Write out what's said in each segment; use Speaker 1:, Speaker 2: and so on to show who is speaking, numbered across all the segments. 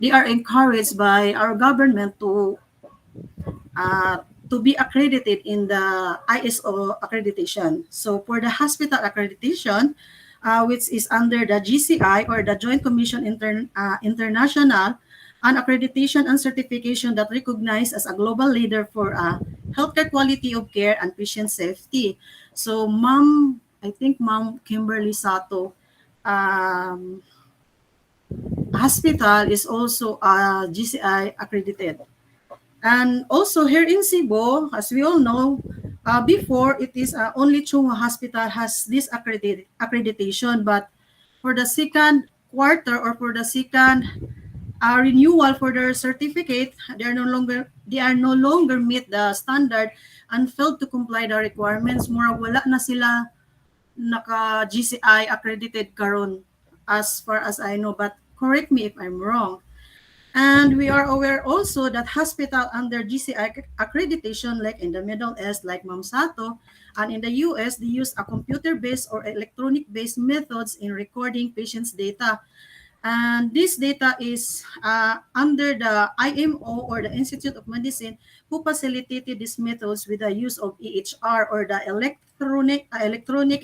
Speaker 1: they are encouraged by our government to be accredited in the ISO accreditation. So for the hospital accreditation, which is under the GCI or the Joint Commission International on Accreditation and Certification that recognized as a global leader for healthcare quality of care and patient safety. So I think Ma'am Kimberly Sato hospital is also GCI accredited. And also here in Cebu, as we all know, before it is only Chunghwa Hospital has this accreditation, but for the second quarter or for the second renewal for their certificate, they are no longer meet the standard and failed to comply the requirements. Mura wala na sila naka GCI accredited karon as far as I know, but correct me if I'm wrong. And we are aware also that hospital under GCI accreditation, like in the Middle East, like Ma'am Sato, and in the US, they use a computer-based or electronic-based methods in recording patients' data. And this data is under the IMO or the Institute of Medicine, who facilitated these methods with the use of EHR or the electronic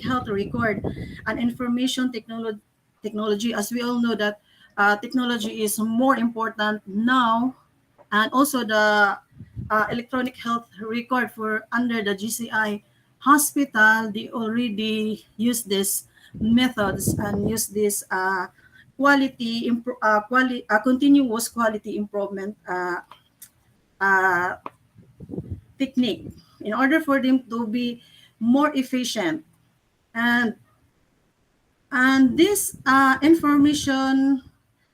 Speaker 1: health record and information technology. As we all know that technology is more important now, and also the electronic health record for under the GCI hospital, they already use these methods and use this continuous quality improvement uh, technique in order for them to be more efficient. And and this information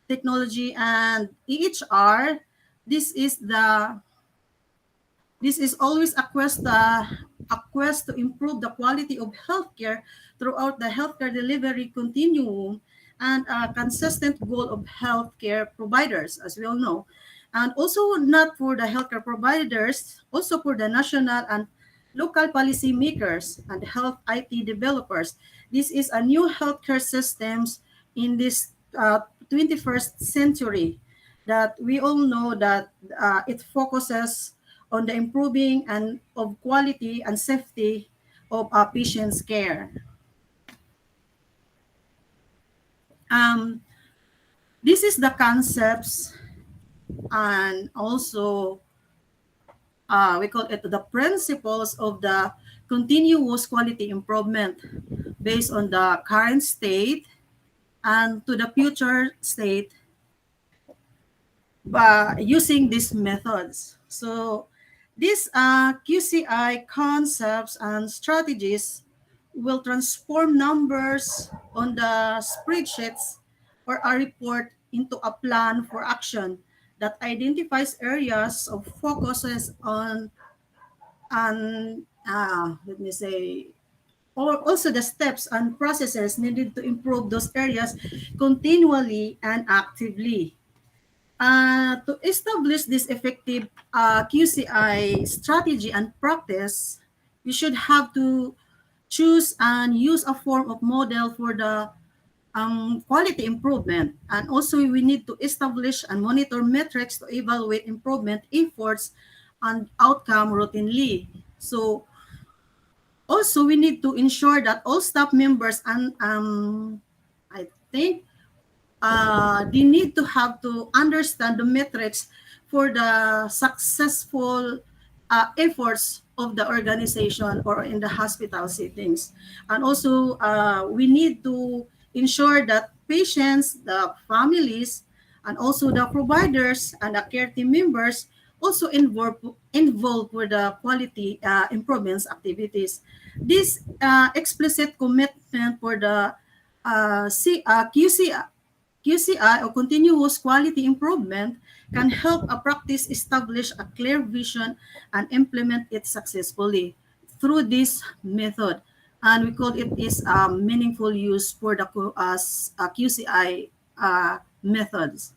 Speaker 1: technology and EHR, this is the this is always a quest to improve the quality of healthcare throughout the healthcare delivery continuum and a consistent goal of healthcare providers, as we all know. And also not for the healthcare providers, also for the national and local policy makers and health IT developers. This is a new healthcare systems in this 21st century that we all know that it focuses on the improving and of quality and safety of our patients' care. Um, this is the concepts and also we call it the principles of the continuous quality improvement based on the current state and to the future state by using these methods. So these QCI concepts and strategies will transform numbers on the spreadsheets or a report into a plan for action that identifies areas of focuses on let me say, or also the steps and processes needed to improve those areas continually and actively. To establish this effective QCI strategy and practice, we should have to choose and use a form of model for the quality improvement. And also we need to establish and monitor metrics to evaluate improvement efforts and outcome routinely. So also we need to ensure that all staff members and I think they need to have to understand the metrics for the successful efforts of the organization or in the hospital settings. And also, we need to ensure that patients, the families, and also the providers and the care team members also involved with the quality improvements activities. This explicit commitment for the QCI or continuous quality improvement can help a practice establish a clear vision and implement it successfully through this method. And we call it is a meaningful use for the QCI methods.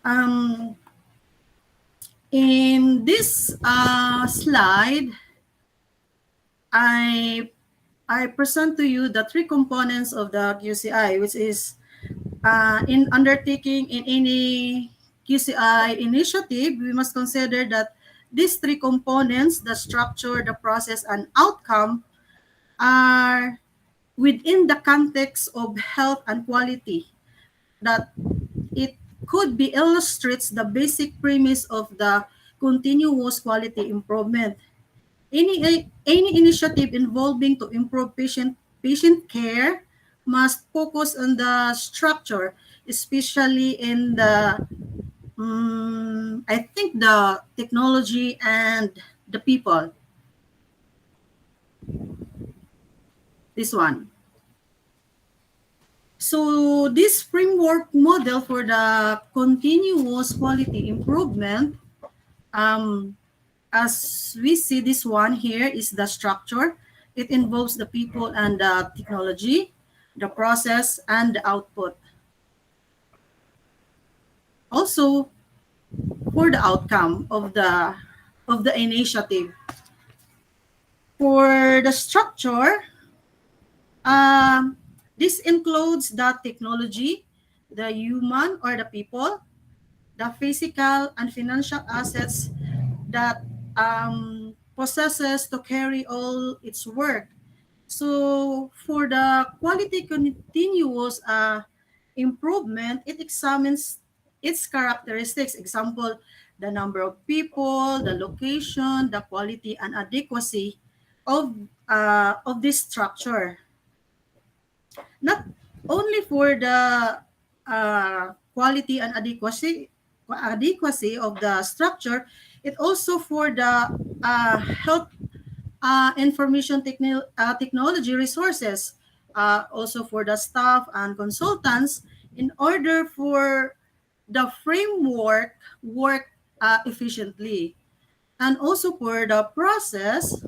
Speaker 1: Um, in this slide, I I present to you the three components of the QCI, which is in undertaking in any QCI initiative, we must consider that these three components, the structure, the process, and outcome, are within the context of health and quality, that it could be illustrates the basic premise of the continuous quality improvement. Any initiative involving to improve patient care must focus on the structure, especially in the I think the technology and the people. This one. So this framework model for the continuous quality improvement, um, as we see this one here is the structure. It involves the people and the technology, the process, and the output. Also, for the outcome of the initiative. For the structure, um, this includes the technology, the human or the people, the physical and financial assets that possesses to carry all its work. So for the quality continuous improvement, it examines its characteristics. Example, the number of people, the location, the quality and adequacy of this structure. Not only for the quality and adequacy of the structure, it also for the health technology resources, also for the staff and consultants, in order for the framework work efficiently. And also for the process,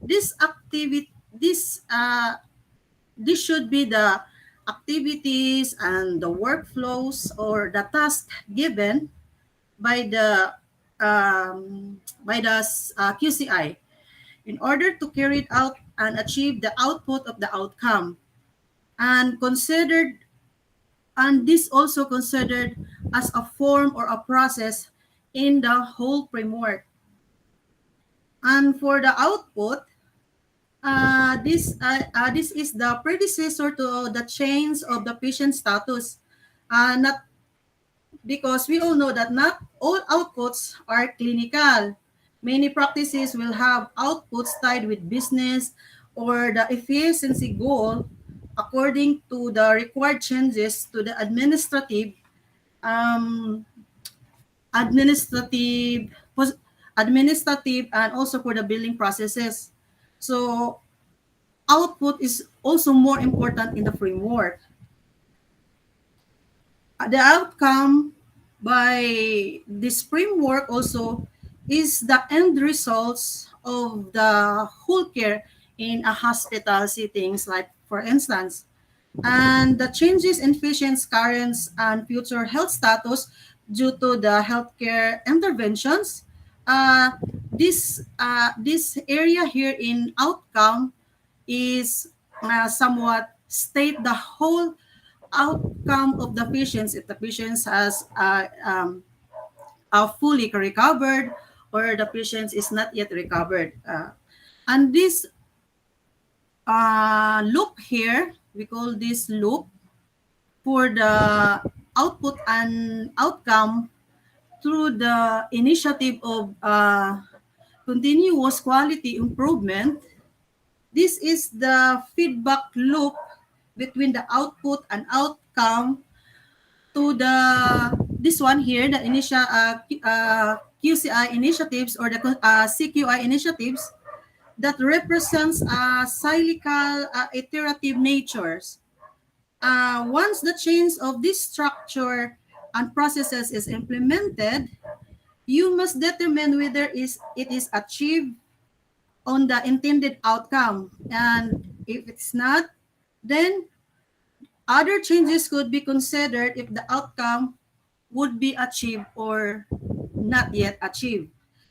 Speaker 1: this activity, this should be the activities and the workflows or the task given by the QCI in order to carry it out and achieve the output of the outcome, and considered, and this also considered as a form or a process in the whole framework. And for the output, this is the predecessor to the chains of the patient status. Not because we all know that not all outputs are clinical. Many practices will have outputs tied with business or the efficiency goal according to the required changes to the um, administrative, administrative, and also for the billing processes. So output is also more important in the framework. The outcome by this framework also is the end results of the whole care in a hospital settings, like for instance, and the changes in patients' current and future health status due to the healthcare interventions. Uh, this area here in outcome is somewhat state the whole outcome of the patients, if the patients has fully recovered or the patient is not yet recovered. And this loop here, we call this loop for the output and outcome through the initiative of continuous quality improvement. This is the feedback loop between the output and outcome to the this one here, the initial QCI initiatives or the CQI initiatives that represents cyclical iterative natures. Once the change of this structure and processes is implemented, you must determine whether it is achieved on the intended outcome. And if it's not, then other changes could be considered if the outcome would be achieved or not yet achieved.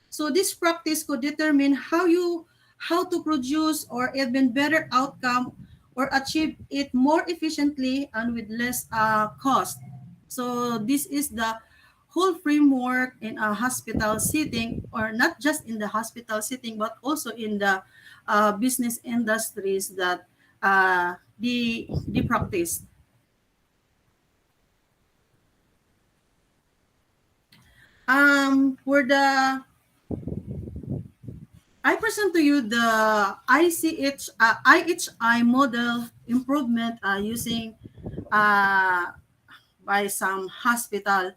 Speaker 1: So this practice could determine how to produce or even better outcome or achieve it more efficiently and with less cost. So this is the whole framework in a hospital setting, or not just in the hospital setting, but also in the business industries that the practice. For the I present to you the IHI model improvement using uh, by some hospital.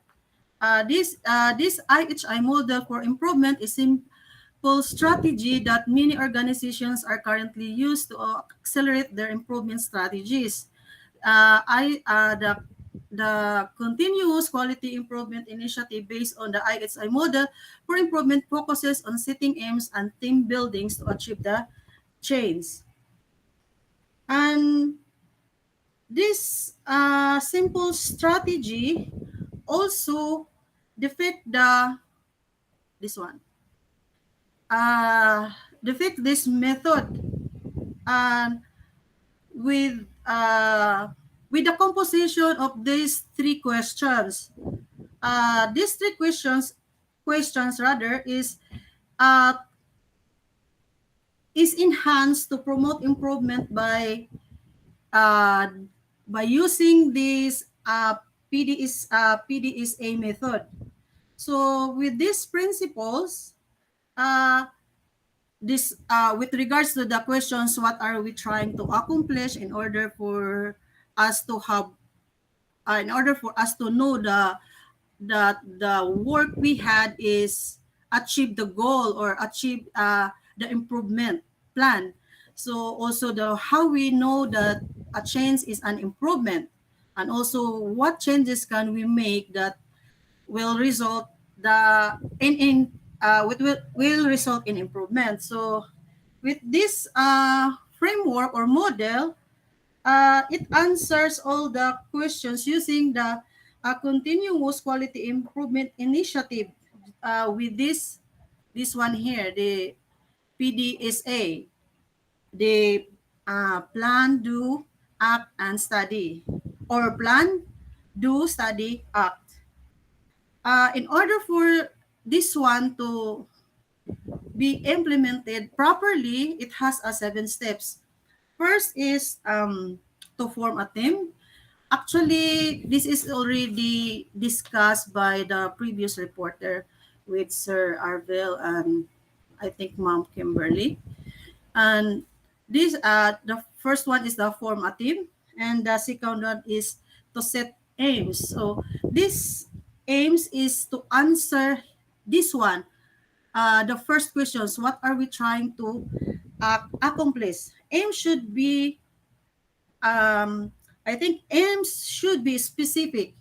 Speaker 1: This IHI model for improvement is simple strategy that many organizations are currently used to accelerate their improvement strategies. The continuous quality improvement initiative based on the IHI model for improvement focuses on setting aims and team buildings to achieve the change. And this simple strategy also defeat the this one defeat this method, and with uh, with the composition of these three questions. These three questions rather uh, is enhanced to promote improvement uh, by using this PDSA method. So with these principles, uh, this with regards to the questions, what are we trying to accomplish in order for us to have, in order for us to know that the work we had is achieve the goal or achieve the improvement plan. So also the how we know that a change is an improvement, and also what changes can we make that will result the in will result in improvement. So with this framework or model, it answers all the questions using the continuous quality improvement initiative with this one here, the PDSA, the plan, do, act, and study, or plan, do, study, act. In order for this one to be implemented properly, it has a 7 steps. First is to form a team. Actually, this is already discussed by the previous reporter with Sir Arville and I think Mom Kimberly. And this the first one is the form a team, and the second one is to set aims. So this aims is to answer this one. The first questions, what are we trying to accomplish? Aim should be I think aims should be specific,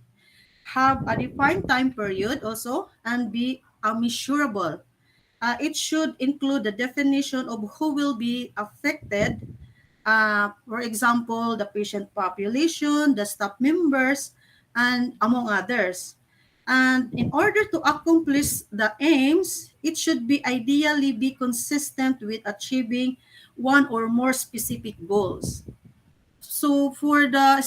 Speaker 1: have a defined time period also, and be measurable. It should include the definition of who will be affected, for example, the patient population, the staff members, and among others. And in order to accomplish the aims, it should be ideally be consistent with achieving one or more specific goals. So for the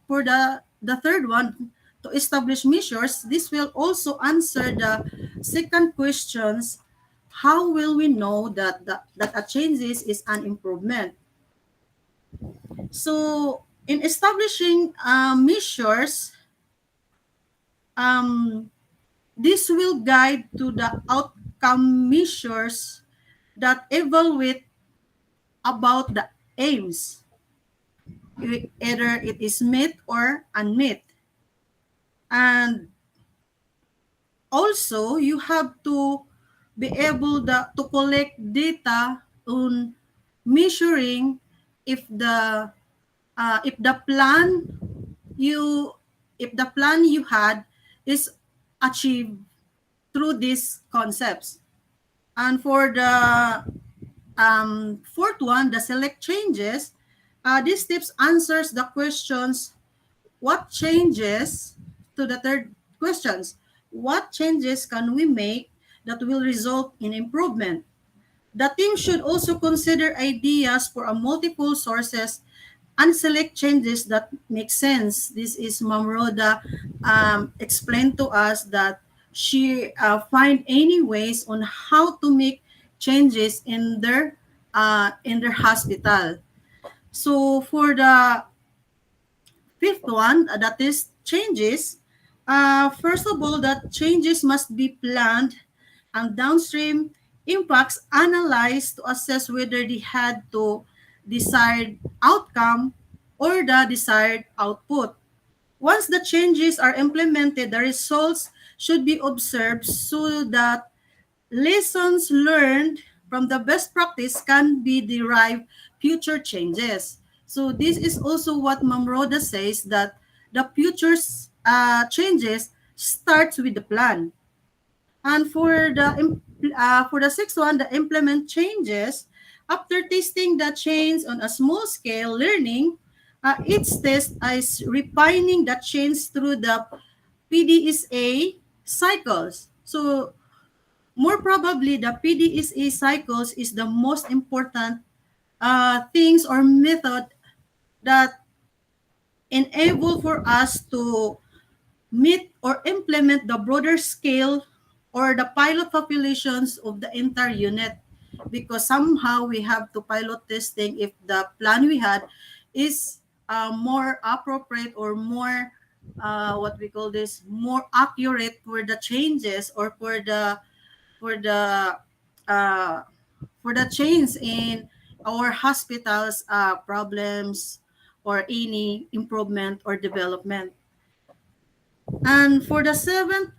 Speaker 1: for the third one, to establish measures, this will also answer the second questions. How will we know that a changes is an improvement? So in establishing measures, um, this will guide to the outcome measures that evaluate about the aims, either it is met or unmet. And also, you have to be able to collect data on measuring if the plan you if the plan you had is achieved through these concepts. And for the fourth one, the select changes, these tips answers the questions, what changes, to the third questions, what changes can we make that will result in improvement? The team should also consider ideas for a multiple sources and select changes that make sense. This is Ma'am Rhoda explained to us that she find any ways on how to make changes in their hospital. So for the fifth one, that is changes. First of all, that changes must be planned and downstream impacts analyzed to assess whether they had to desired outcome or the desired output. Once the changes are implemented, the results should be observed so that lessons learned from the best practice can be derived future changes. So this is also what Ma'am Rhoda says, that the future changes starts with the plan. And for the sixth one, the implement changes. After testing the change on a small scale, learning, each test is refining the change through the PDSA cycles. So more probably, the PDSA cycles is the most important things or method that enable for us to meet or implement the broader scale or the pilot populations of the entire unit, because somehow we have to pilot testing if the plan we had is more appropriate or more what we call this, more accurate for the changes or for the uh, for the change in our hospitals problems or any improvement or development. And for the seventh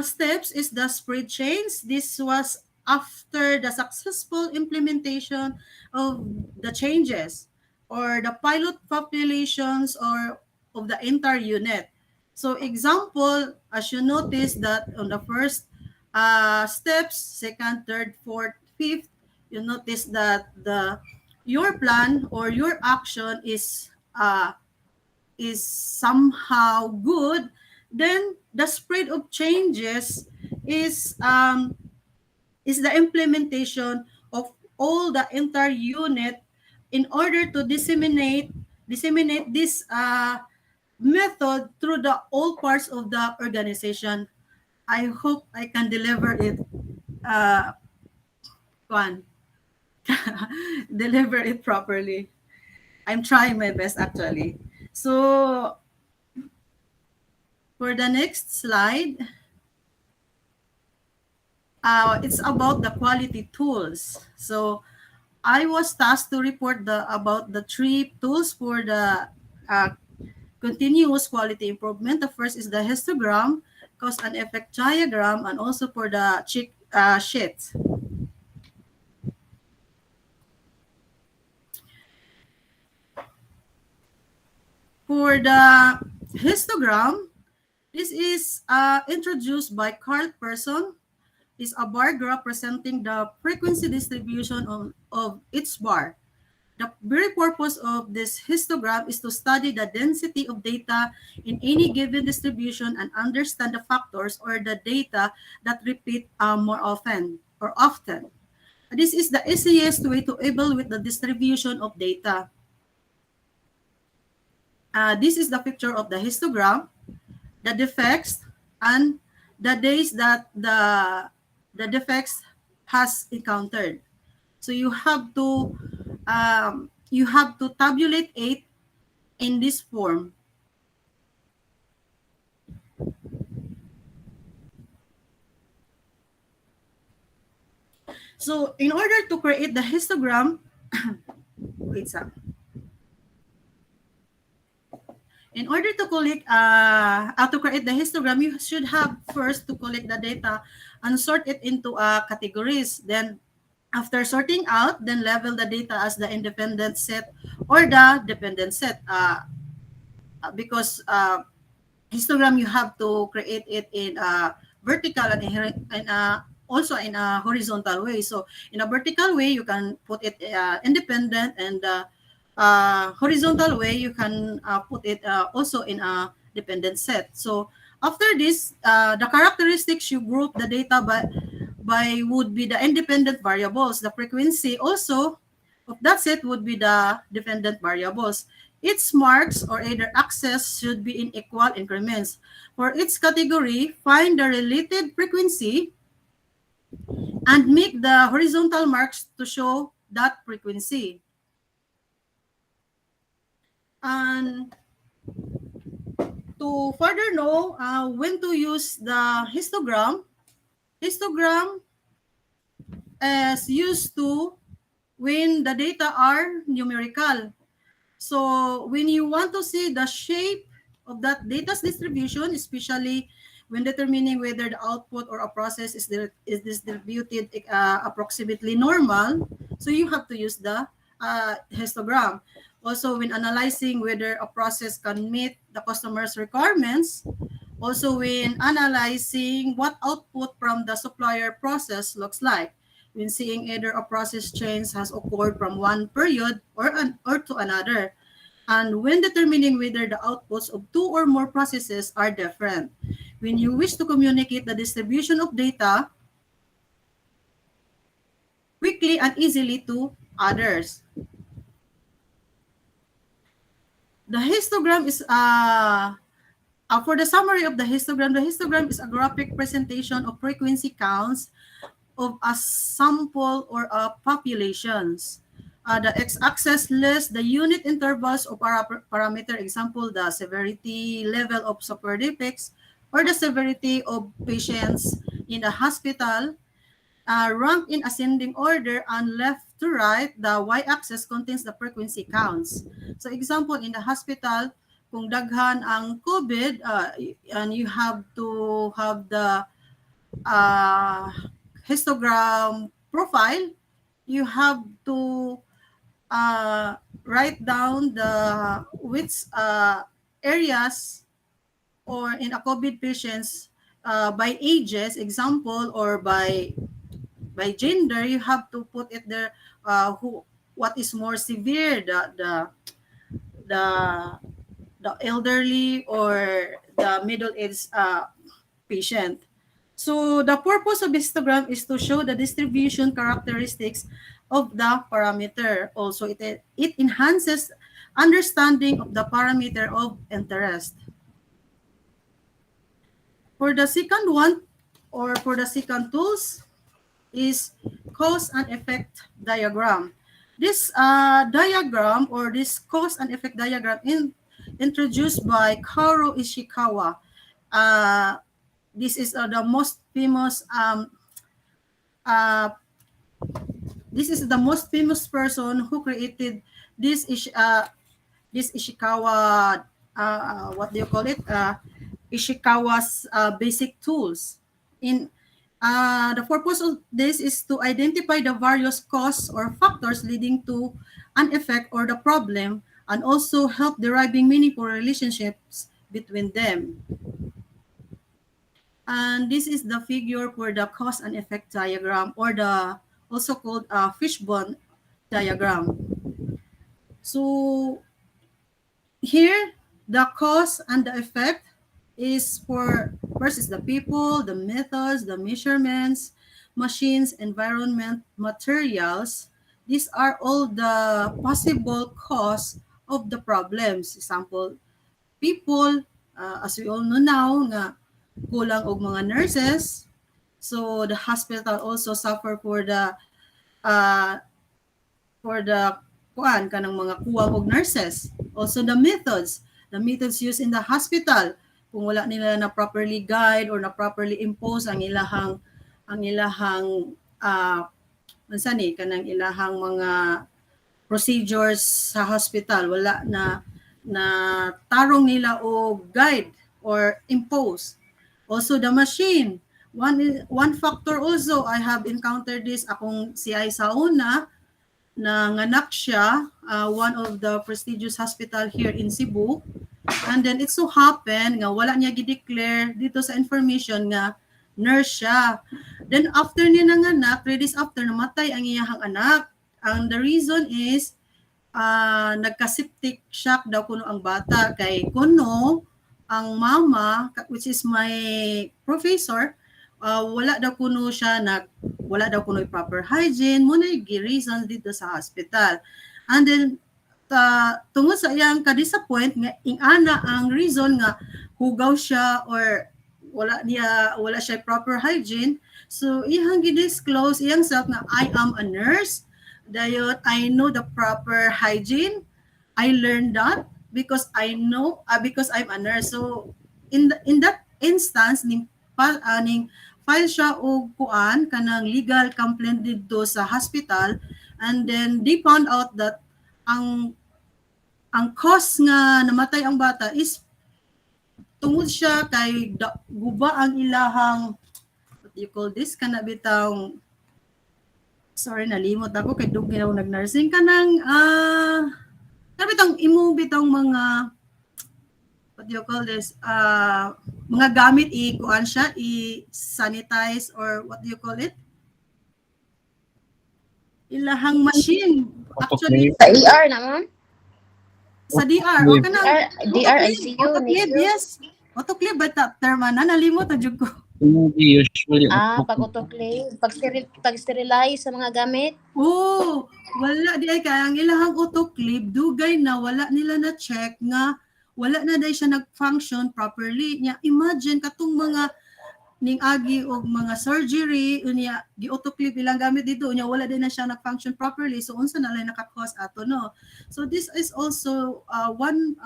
Speaker 1: steps is the spread change. This was after the successful implementation of the changes or the pilot populations or of the entire unit. So example, as you notice that on the first steps, second, third, fourth, fifth, you notice that the your plan or your action is somehow good, then the spread of changes is the implementation of all the entire unit in order to disseminate this method through the all parts of the organization. I hope I can deliver it uh, one deliver it properly. I'm trying my best actually. So for the next slide, it's about the quality tools. So I was tasked to report about the three tools for the uh, continuous quality improvement. The first is the histogram, cause and effect diagram, and also for the check sheet. For the histogram, this is introduced by Carl Person, is a bar graph presenting the frequency distribution of each bar. The very purpose of this histogram is to study the density of data in any given distribution and understand the factors or the data that repeat more often or often. This is the easiest way to evaluate the distribution of data. This is the picture of the histogram, the defects, and the days that the defects has encountered. So you have to tabulate it in this form. So in order to create the histogram, wait a in order to create the histogram, you should have first to collect the data and sort it into categories. Then after sorting out, then level the data as the independent set or the dependent set. Because histogram, you have to create it in a vertical and also in a horizontal way. So in a vertical way, you can put it independent, and horizontal way, you can put it also in a dependent set. So after this, the characteristics, you group the data would be the independent variables. The frequency also of that set would be the dependent variables. Its marks or either axes should be in equal increments. For each category, find the related frequency and make the horizontal marks to show that frequency. And to further know when to use the histogram, histogram is used to when the data are numerical. So when you want to see the shape of that data's distribution, especially when determining whether the output or a process is distributed approximately normal, so you have to use the histogram. Also, when analyzing whether a process can meet the customer's requirements, also when analyzing what output from the supplier process looks like, when seeing either a process change has occurred from one period or to another, and when determining whether the outputs of two or more processes are different. When you wish to communicate the distribution of data quickly and easily to others. The histogram is for the summary of the histogram is a graphic presentation of frequency counts of a sample or a populations. The x-axis lists the unit intervals of parameter, example, the severity level of super defects or the severity of patients in the hospital, ranked in ascending order, and left to right, the y-axis contains the frequency counts. So example, in the hospital, kung daghan ang COVID, and you have to have the histogram profile, you have to write down the which areas or in a COVID patients by ages, example, or by gender. You have to put it there what is more severe, the the elderly or the middle-aged patient. So the purpose of histogram is to show the distribution characteristics of the parameter. Also, it enhances understanding of the parameter of interest. For the second one, or for the second tools, is cause and effect diagram. This diagram, or this cause and effect diagram, introduced by Karo Ishikawa. This is the most famous person who created this this Ishikawa, what do you call it? Ishikawa's basic tools. In the purpose of this is to identify the various causes or factors leading to an effect or the problem, and also help deriving meaningful relationships between them. And this is the figure for the cause and effect diagram, or the also called fishbone diagram. So here, the cause and the effect is for, first is the people, the methods, the measurements, machines, environment, materials. These are all the possible cause of the problems. Example, people, as we all know now, nga kulang og mga nurses. So the hospital also suffer uh, for the kuan kanang mga kuwang og nurses. Also the methods used in the hospital, kung wala nila na properly guide or na properly impose ang ilahang kanang ilahang mga procedures sa hospital, wala na tarong nila o guide or impose. Also the machine, one factor also, I have encountered this akong CI sa una, nanganak siya, one of the prestigious hospital here in Cebu. And then it so happened nga wala niya gi-declare dito sa information nga nurse siya. Then after niya nanganak, 3 days after, namatay ang iyahang anak. And the reason is nagka-septic shock daw kuno ang bata, kay kuno ang mama, which is my professor, wala daw kuno siya wala daw kuno proper hygiene mo na reasons dito sa hospital. And then tungod sa iyang ka-disappoint nga ingana ang reason nga hugaw siya or wala siya proper hygiene, so iyang gi-disclose iyang self nga I am a nurse, dayon I know the proper hygiene, I learned that because I know because I'm a nurse. So in that instance ning file siya og kuan kanang legal complaint dito sa hospital, and then they found out that ang cause nga namatay ang bata is tungod siya kay guba ang ilahang what do you call this kana bitang sorry nalimot ako kay dugay ako nag-nursing kanang kana bitang imo bitang mga what do you call this mga gamit i-kuan siya i-sanitize or what do you call it ilahang machine actually
Speaker 2: Sa ER naman?
Speaker 1: sa DR o kanang
Speaker 2: DR, ICU,
Speaker 1: autoclave, yes. Autoclave ba ta term na nalimot ang jud ko.
Speaker 3: Usually,
Speaker 2: pag autoclave, pag sterilize sa mga gamit.
Speaker 1: Oh, wala di ay kaya ang ilahang autoclave dugay na wala nila na check nga wala na day siya nag-function properly. Nya imagine katong mga ning agi og mga surgery unya gi-autoclave ilang gamit dito unya wala din na siya nag-function properly, so unsa na lang naka-cause ato no. So this is also one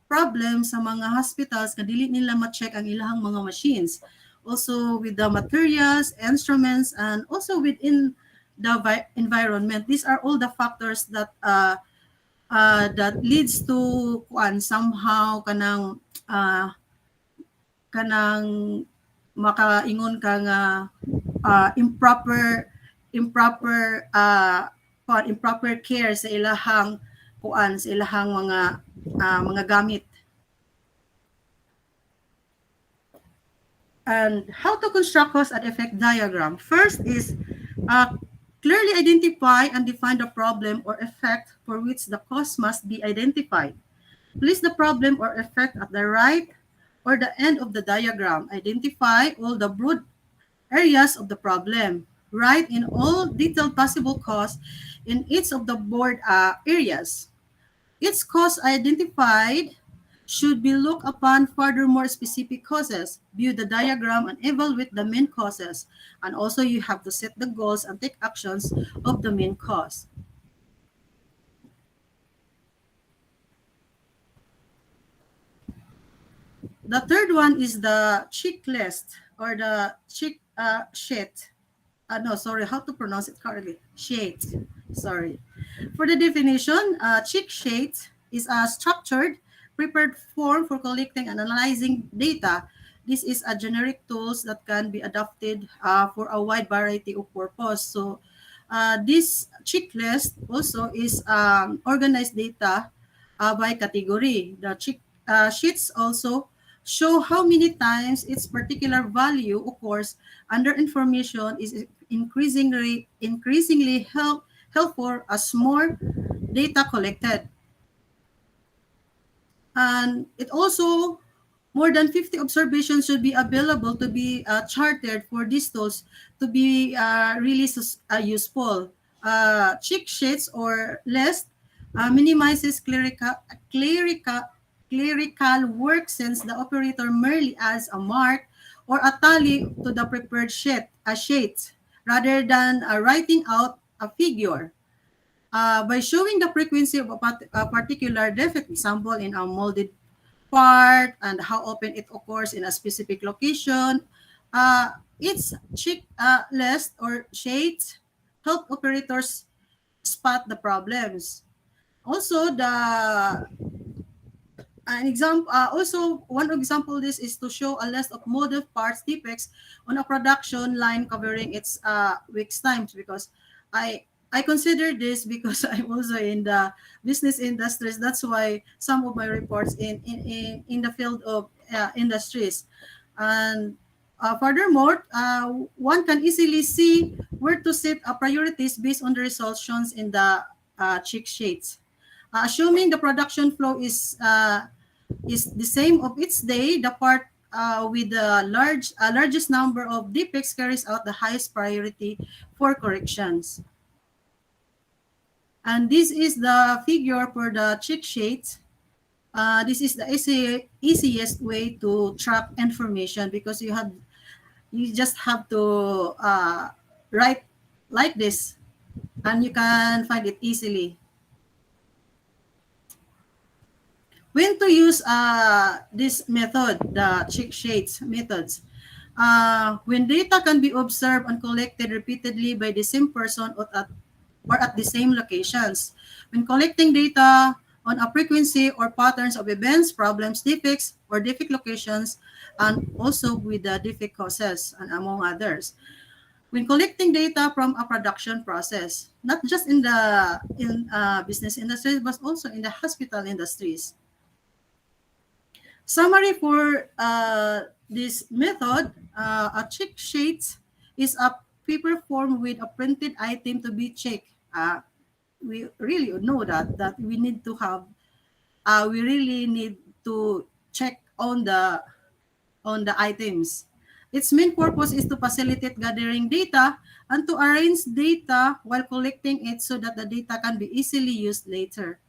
Speaker 1: problem sa mga hospitals nga dili nila ma-check ang ilahang mga machines, also with the materials, instruments, and also within the environment. These are all the factors that that leads to somehow kanang makaingon ka nga improper care sa ilahang sa ilahang mga gamit. And how to construct cause and effect diagram. First is clearly identify and define the problem or effect for which the cause must be identified. Place the problem or effect at the right or the end of the diagram. Identify all the broad areas of the problem. Write in all detailed possible cause in each of the board areas. Each cause identified should be looked upon furthermore specific causes. View the diagram and evaluate the main causes. And also you have to set the goals and take actions of the main cause. The third one is the checklist or the sheet. How to pronounce it correctly? Sheet. Sorry. For the definition, check sheet is a structured, prepared form for collecting and analyzing data. This is a generic tools that can be adapted for a wide variety of purpose. So, this checklist also is organized data by category. The sheets also show how many times its particular value occurs under information is increasingly helpful as more data collected. And it also more than 50 observations should be available to be charted for these tools to be really useful. Check sheets or list minimizes clerical work since the operator merely adds a mark or a tally to the prepared sheet rather than writing out a figure. By showing the frequency of a particular defect, example in a molded part and how often it occurs in a specific location, its checklist or shades help operators spot the problems. Also, one example this is to show a list of molded parts defects on a production line covering its weeks times, because I consider this because I'm also in the business industries. That's why some of my reports in the field of industries. And furthermore, one can easily see where to set priorities based on the results shown in the check sheets. Assuming the production flow is the same of each day, the part with the largest number of defects carries out the highest priority for corrections. And this is the figure for the cheat sheet. This is the easiest way to track information because you just have to write like this and you can find it easily. When to use this method, the cheat sheets methods? When data can be observed and collected repeatedly by the same person or at the same locations. When collecting data on a frequency or patterns of events, problems, defects, or defect locations, and also with the defect causes, and among others. When collecting data from a production process, not just in the business industries, but also in the hospital industries. Summary for this method, a check sheet is a paper form with a printed item to be checked. We really know that we need to have, we really need to check on the items. Its main purpose is to facilitate gathering data and to arrange data while collecting it so that the data can be easily used later.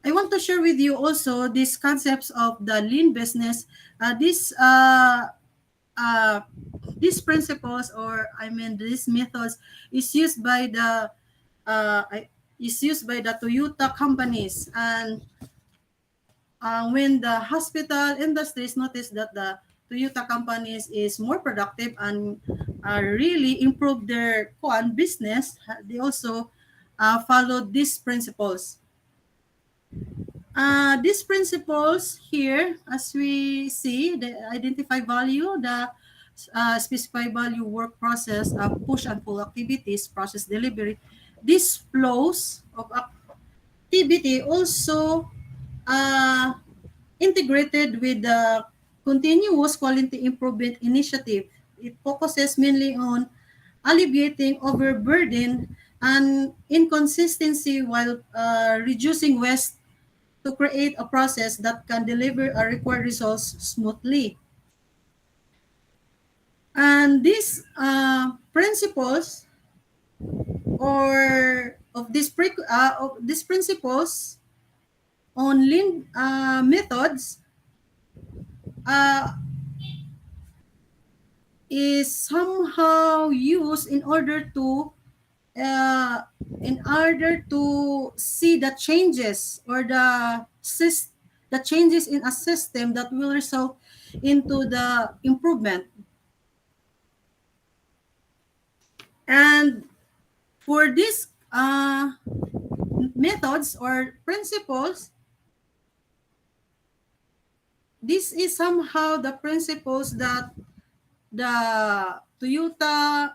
Speaker 1: I want to share with you also these concepts of the lean business. Uh, this uh, uh, these principles, or I mean these methods, is used by the uh, Toyota companies, and when the hospital industries notice that the Toyota companies is more productive and really improve their business, they also follow these principles. These principles here, as we see, the identify value, the specify value, work process, push and pull activities, process delivery. These flows of activity also uh, integrated with the continuous quality improvement initiative. It focuses mainly on alleviating overburden and inconsistency while reducing waste to create a process that can deliver a required results smoothly. And these principles or of these principles on lean methods uh, is somehow used uh, in order to see the changes or the changes in a system that will result into the improvement. And for these methods or principles, this is somehow the principles that the Toyota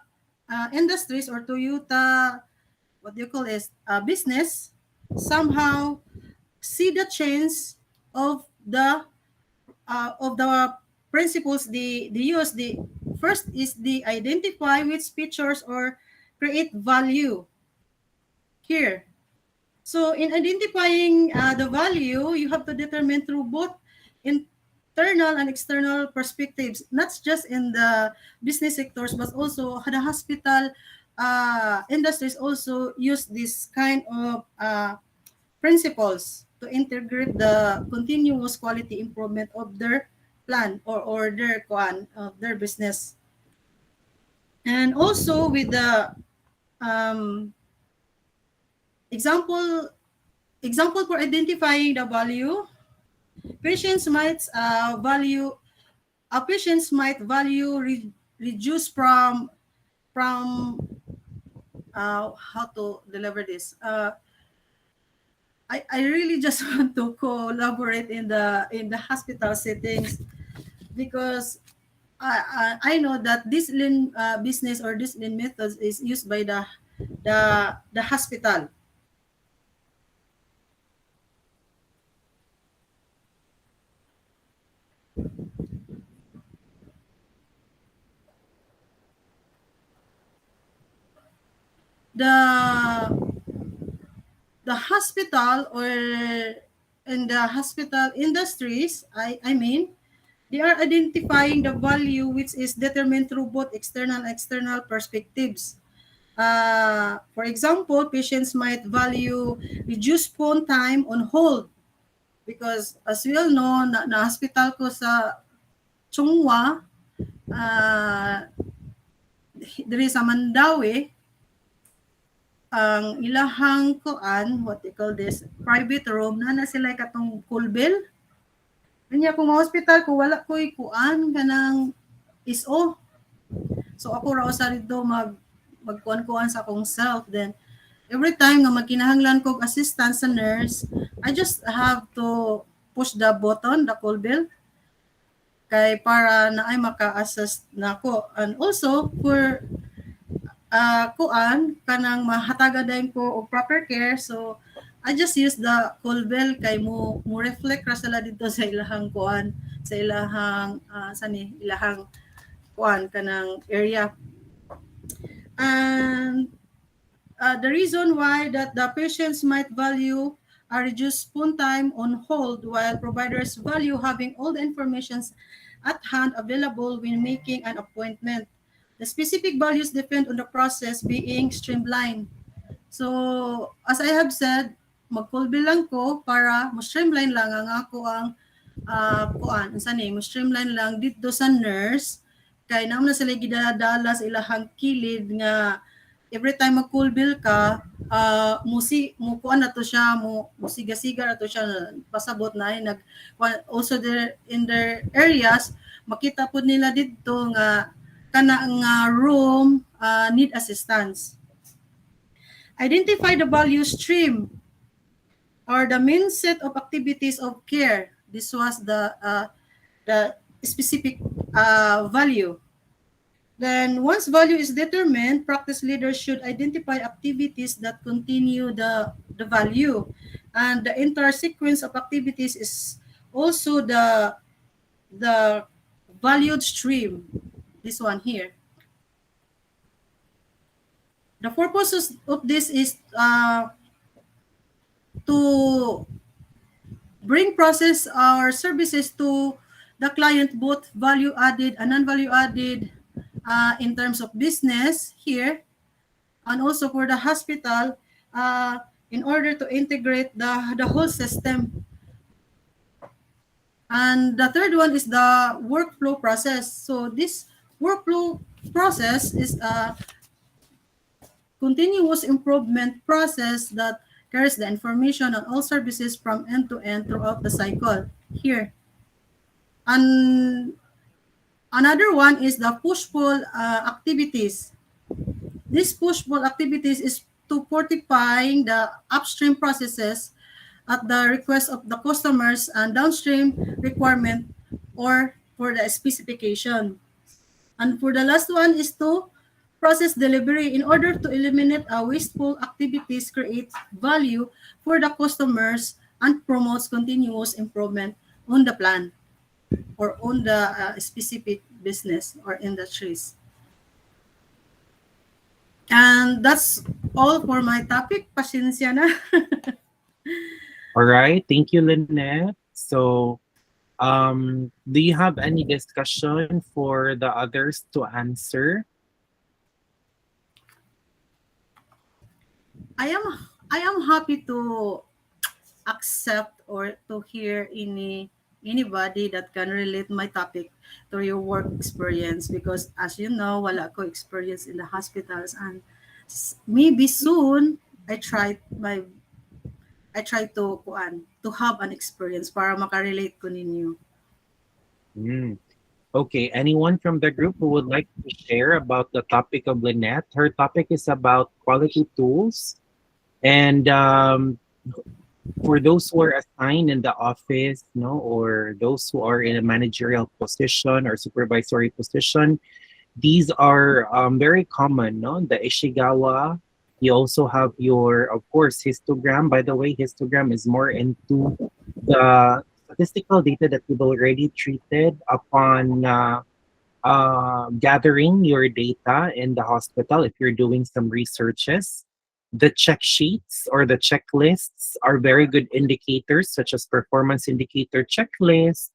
Speaker 1: industries or Toyota, what do you call it, business, somehow see the change of the principles they use. The first is the identify which features or create value here. So in identifying the value, you have to determine through both internal and external perspectives, not just in the business sectors, but also the hospital industries also use this kind of principles to integrate the continuous quality improvement of their plan or their business. And also with the um, example example for identifying the value, patients might value patients might value reduce from how to deliver this. I really just want to collaborate in the hospital settings because I know that this lean business or this lean methods is used by the hospital. The hospital or in the hospital industries, I mean, They are identifying the value which is determined through both external and external perspectives. For example, patients might value reduced phone time on hold because as we all know, na hospital ko sa Chungwa, uh, diri sa Mandawi, ang ilahang kuan, what they call this, private room, na sila katong cool bill. Kanya kung ma-hospital ko, wala ko'y kuan kanang ISO. So ako raw sa dito magkuan-kuan sa akong self. Then every time nga magkinahanglan kog assistance sa nurse, I just have to push the button, the call bell, kay para na ay maka-assist na ako. And also for kuan kanang mahataga dayon ko og proper care, so I just use the call bell kay mo reflect ra sila dito sa ilahang kuan, sa ilahang sani ilahang kuan kanang area. And the reason why that the patients might value a reduced phone time on hold while providers value having all the information at hand available when making an appointment. The specific values depend on the process being streamlined. So, as I have said, mag-call lang ko para mo-streamline lang ang ako ang kuan, unsa ni, mo-streamline lang dito sa nurse kay naman na sila gidadala sa ilahang kilid nga every time mag-call bill ka, mo kuan na to siya, mo siga-siga na to siya, pasabot na ay nag also there in their areas makita pud nila didto nga kana nga room need assistance. Identify the value stream or the main set of activities of care. This was the specific value. Then once value is determined, practice leaders should identify activities that continue the value. And the entire sequence of activities is also the valued stream. This one here. The purpose of this is to bring process or services to the client, both value added and non-value added in terms of business here, and also for the hospital in order to integrate the whole system. And the third one is the workflow process. So this workflow process is a continuous improvement process that carries the information on all services from end to end throughout the cycle here. And another one is the push-pull activities. This push-pull activities is to fortifying the upstream processes at the request of the customers and downstream requirement or for the specification. And for the last one is to process delivery in order to eliminate wasteful activities, create value for the customers, and promotes continuous improvement on the plan or on the specific business or industries. And that's all for my topic. Pasensya na.
Speaker 3: All right, thank you, Lynette. So, do you have any discussion for the others to answer?
Speaker 1: I am I am happy to accept or to hear anybody that can relate my topic to your work experience, because as you know, wala ko experience in the hospitals, and maybe soon I try to have an experience para makarelate ko ninyo.
Speaker 3: Mm. Okay, anyone from the group who would like to share about the topic of Lynette? Her topic is about quality tools. And for those who are assigned in the office, no, or those who are in a managerial position or supervisory position, these are very common, no? The Ishigawa. You also have your, of course, histogram. By the way, histogram is more into the statistical data that you've already treated upon gathering your data in the hospital if you're doing some researches. The check sheets or the checklists are very good indicators, such as performance indicator checklist,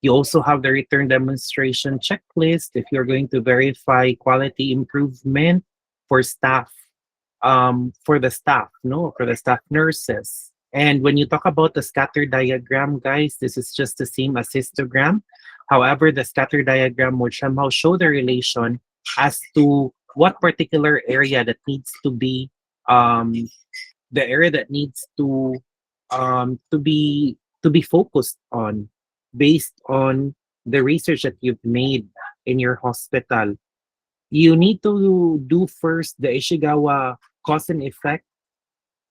Speaker 3: You also have the return demonstration checklist if you're going to verify quality improvement for staff, for the staff, no, for the staff nurses. And when you talk about the scatter diagram, guys, this is just the same as histogram. However, the scatter diagram would somehow show the relation as to what particular area that needs to be um, the area that needs to be focused on based on the research that you've made in your hospital. You need to do first the Ishigawa cause and effect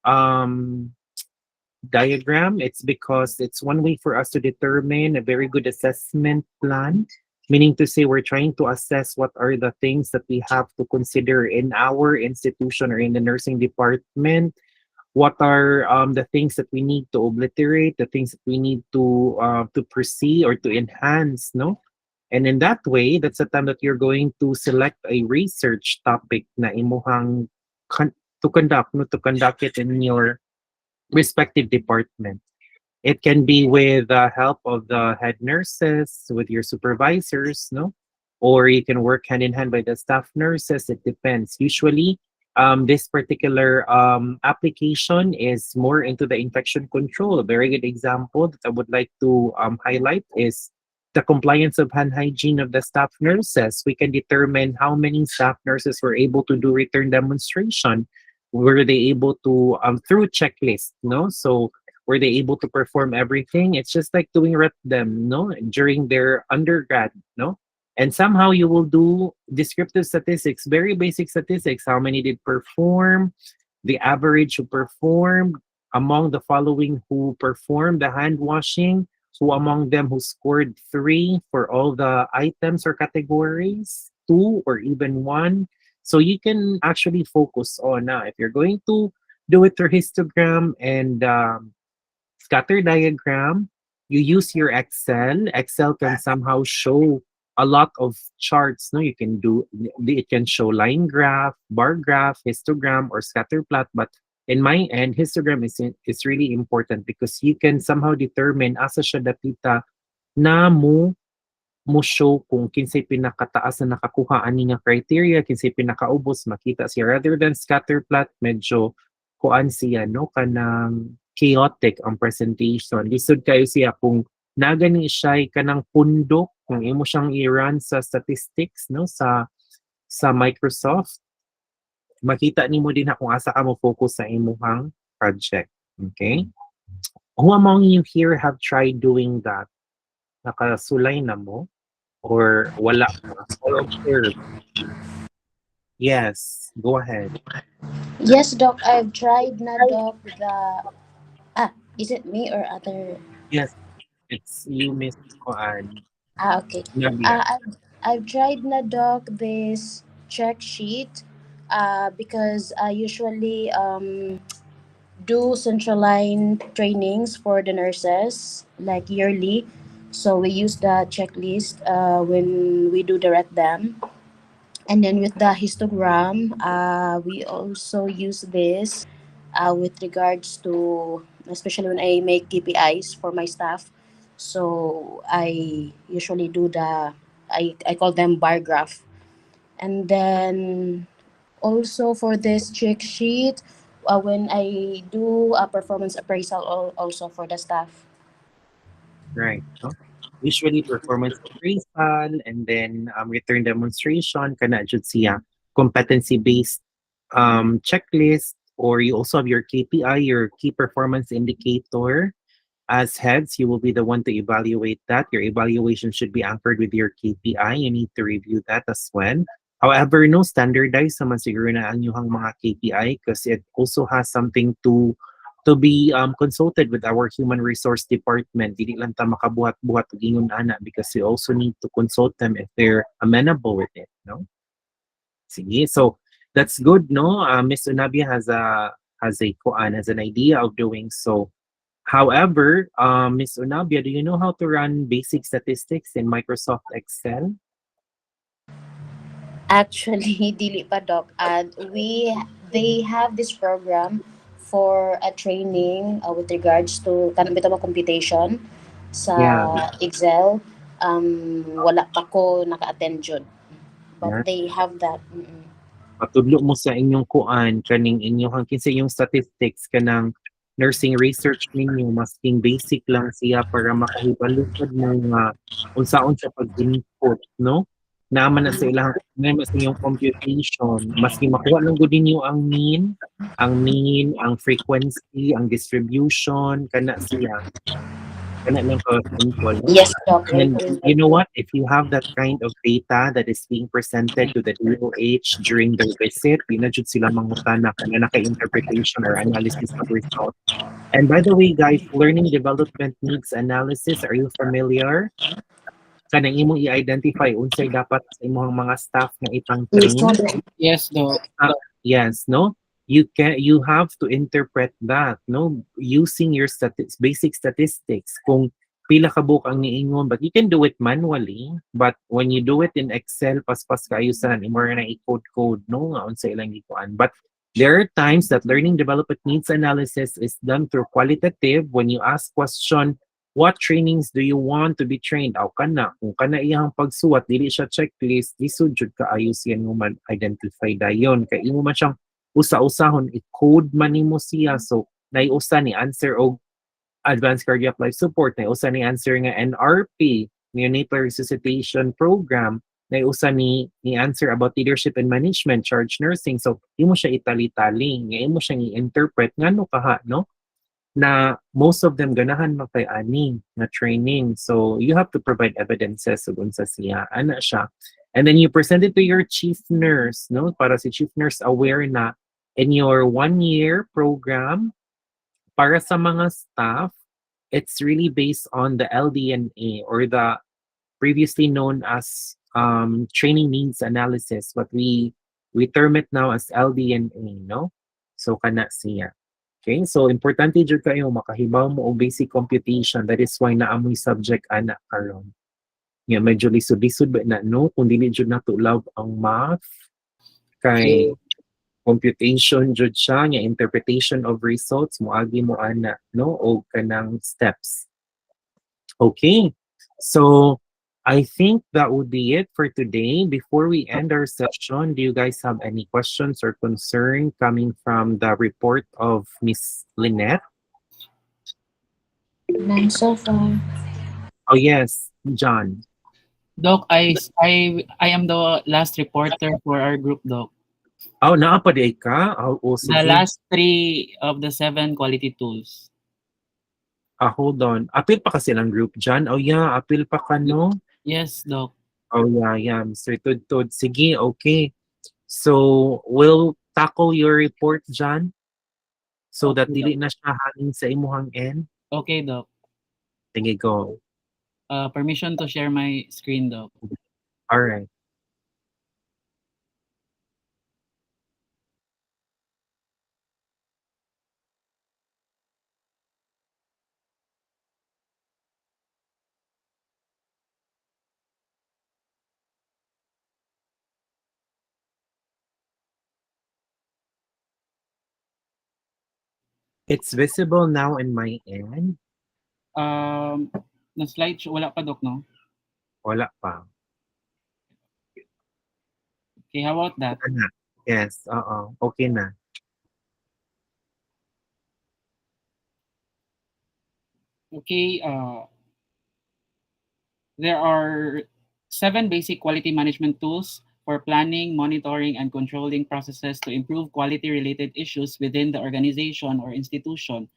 Speaker 3: um, diagram. It's because it's one way for us to determine a very good assessment plan, meaning to say we're trying to assess what are the things that we have to consider in our institution or in the nursing department. What are the things that we need to obliterate, the things that we need to proceed or to enhance, no? And in that way, that's the time that you're going to select a research topic na imuhang to conduct, no, to conduct it in your respective department. It can be with the help of the head nurses, with your supervisors, no? Or you can work hand in hand by the staff nurses. It depends. Usually, this particular application is more into the infection control. A very good example that I would like to highlight is the compliance of hand hygiene of the staff nurses. We can determine how many staff nurses were able to do return demonstration. Were they able to through checklist, no? So were they able to perform everything? It's just like doing rep them, no, during their undergrad, no? And somehow you will do descriptive statistics, very basic statistics. How many did perform? The average who performed among the following who performed the hand washing, who among them who scored 3 for all the items or categories, 2 or even 1. So you can actually focus on if you're going to do it through histogram and scatter diagram, you use your Excel. Excel can somehow show a lot of charts. No, you can do it can show line graph, bar graph, histogram, or scatter plot. But in my end, histogram is really important because you can somehow determine asa siya dapita na mo show kung kinsay pinakataas na nakakuha ani nga criteria, kinsay pinakaubos makita siya rather than scatter plot medyo kuan siya no kanang chaotic ang presentation. Lisod kayo siya kung nagani siya kanang pundok kung imo siyang i-run sa statistics no sa Microsoft makita nimo din kung asa ka mo focus sa imong project. Okay? Who among you here have tried doing that? Nakasulay na mo? Or wala pa? Or observe? Yes, go ahead.
Speaker 2: Yes, Doc, I've tried na, Doc, the... is it me or other?
Speaker 3: Yes, it's you, Miss Koan.
Speaker 2: Okay.
Speaker 3: Nabia.
Speaker 2: I've tried na, Doc, this check sheet because I usually do central line trainings for the nurses, like yearly. So we use the checklist when we do direct them. And then with the histogram, we also use this with regards to, especially when I make KPIs for my staff. So I usually do I call them bar graph. And then also for this check sheet, when I do a performance appraisal also for the staff.
Speaker 3: Right. No? Usually performance appraisal and then return demonstration kana jud siya competency based checklist or you also have your KPI, your key performance indicator. As heads, you will be the one to evaluate that. Your evaluation should be anchored with your KPI. You need to review that as well. However, no standardized naman siguro na ang inyong mga KPI because it also has something to be consulted with our human resource department. Dili lang ta makabuhat-buhat og ingon ana because we also need to consult them if they're amenable with it, no? Sige. So that's good, no? Miss Unabia has an idea of doing so. However, Miss Unabia, do you know how to run basic statistics in Microsoft Excel?
Speaker 2: Actually, dili pa, Doc. And they have this program for a training with regards to kanang bitaw mo computation sa
Speaker 3: Yeah.
Speaker 2: Excel. wala pa ko naka-attend jud. But
Speaker 3: Yeah.
Speaker 2: they have that. Mm-mm.
Speaker 3: Patudlo mo sa inyong kuan kaning inyong kinsa yung statistics kanang nursing research ninyo masking basic lang siya para makahibalo sad mo nga unsaon siya pag-input, no? Naman na sa ilang naman sa inyong computation maski makuha lang gud ninyo ang frequency, ang distribution kana siya kana lang ka simple, no?
Speaker 2: Yes, Doc.
Speaker 3: And
Speaker 2: Very
Speaker 3: then,
Speaker 2: good.
Speaker 3: you know what? If you have that kind of data that is being presented to the DOH during their visit, di na jud sila mangutana kung naka-interpretation or analysis of results. And by the way, guys, learning development needs analysis, are you familiar? Kanang imong i-identify unsay dapat sa imong mga staff na ipang
Speaker 2: Yes,
Speaker 3: train.
Speaker 2: Doc.
Speaker 4: Yes, Doc.
Speaker 3: Yes, no? You have to interpret that, no? Using your basic statistics. Kung pila ka book ang niingon, but you can do it manually. But when you do it in Excel, paspas kayo sa imo na i-code, no? Nga unsa ilang gikuan. But there are times that learning development needs analysis is done through qualitative when you ask question, what trainings do you want to be trained? Aw kana, kung kana iyang pagsuwat, dili siya checklist, lisod jud ka ayos yan mo man identify dayon. Kay imo man siyang usa-usahon, i-code man nimo siya. So, naiusa ni answer og advanced cardiac life support, naiusa ni answer nga NRP, neonatal resuscitation program, naiusa ni answer about leadership and management, charge nursing. So, imo siya itali-tali, nga imo siya i-interpret ngano kaha, no? Na most of them ganahan man kay ani na training. So you have to provide evidences sa unsa siya ana siya. And then you present it to your chief nurse, no? Para si chief nurse aware na in your 1 year program para sa mga staff, it's really based on the LDNA or the previously known as training needs analysis, but we term it now as LDNA, no? So kana siya. Okay, so importante jud kayo makahibaw mo og basic computation. That is why naamoy subject ana karon. Nga medyo lisod-lisod ba na no kung dili jud nato love ang math kay
Speaker 4: True.
Speaker 3: computation jud siya nga interpretation of results moagi mo ana no og kanang steps. Okay. So I think that would be it for today. Before we end our session, do you guys have any questions or concern coming from the report of Miss Lynette?
Speaker 2: None so far.
Speaker 3: Oh yes, John.
Speaker 4: Doc, I am the last reporter for our group, Doc.
Speaker 3: Oh, naapaday ka? Oh,
Speaker 4: The
Speaker 3: sige.
Speaker 4: last three of the seven quality tools.
Speaker 3: Hold on. Apil pa kasi ng group, John. Oh yeah, apil pa ka, no?
Speaker 4: Yes, Doc.
Speaker 3: Oh yeah, Mr. Tudtud. Sige, okay. So, we'll tackle your report, John, so that
Speaker 4: Okay,
Speaker 3: dili
Speaker 4: Doc.
Speaker 3: na siya hangin sa imuhang end.
Speaker 4: Okay, Doc.
Speaker 3: Sige, go.
Speaker 4: Permission to share my screen, Doc.
Speaker 3: All right. It's visible now in my end.
Speaker 4: Na slide wala pa, Doc, no?
Speaker 3: Wala pa.
Speaker 4: Okay, how about that?
Speaker 3: Wala na. Yes, oo. Okay na.
Speaker 4: Okay, there are 7 basic quality management tools for planning, monitoring, and controlling processes to improve quality-related issues within the organization or institution,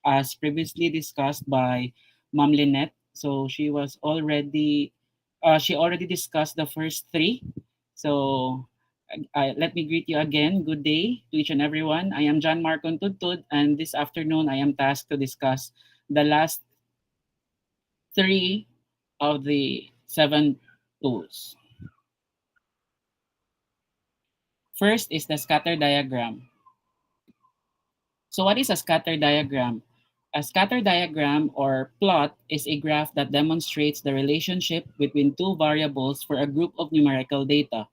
Speaker 4: as previously discussed by Ma'am Lynette. So she already discussed the first 3. So let me greet you again. Good day to each and everyone. I am John Marcon Tudtud, and this afternoon I am tasked to discuss the last 3 of the 7 tools. First is the scatter diagram. So what is a scatter diagram? A scatter diagram or plot is a graph that demonstrates the relationship between 2 variables for a group of numerical data.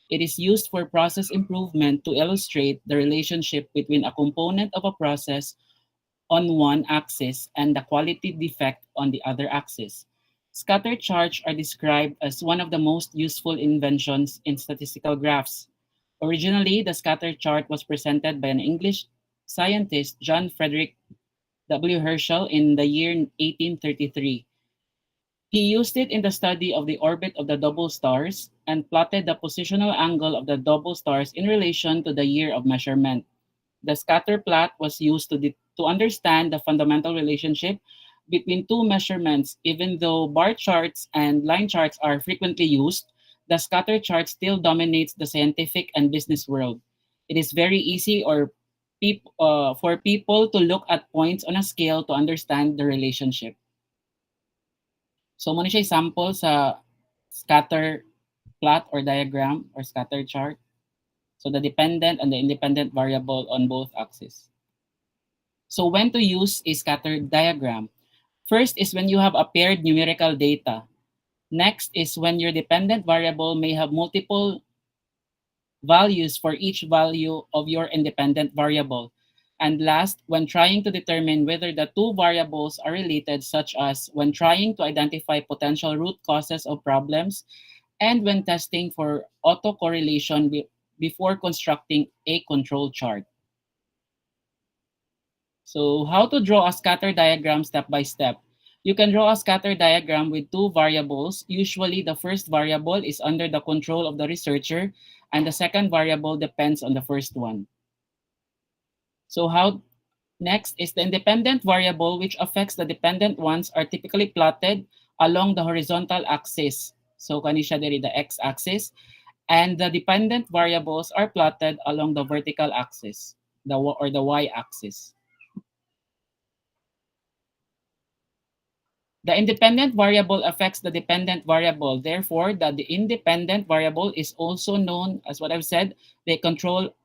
Speaker 4: It is used for process improvement to illustrate the relationship between a component of a process on one axis and the quality defect on the other axis. Scatter charts are described as one of the most useful inventions in statistical graphs. Originally, the scatter chart was presented by an English scientist, John Frederick W. Herschel, in the year 1833. He used it in the study of the orbit of the double stars and plotted the positional angle of the double stars in relation to the year of measurement. The scatter plot was used to understand the fundamental relationship between two measurements. Even though bar charts and line charts are frequently used, the scatter chart still dominates the scientific and business world. It is very easy for people to look at points on a scale to understand the relationship. So, muna siya sample sa scatter plot or diagram or scatter chart. So, the dependent and the independent variable on both axes. So, when to use a scatter diagram? First is when you have a paired numerical data. Next is when your dependent variable may have multiple values for each value of your independent variable. And last, when trying to determine whether the two variables are related, such as when trying to identify potential root causes of problems and when testing for autocorrelation before constructing a control chart. So how to draw a scatter diagram step by step. You can draw a scatter diagram with two variables. Usually the first variable is under the control of the researcher and the second variable depends on the first one. So how next is the independent variable which affects the dependent ones are typically plotted along the horizontal axis. So kani siya diri the x-axis and the dependent variables are plotted along the vertical axis, the y-axis. The independent variable affects the dependent variable. Therefore, the independent variable is also known as what I've said, the control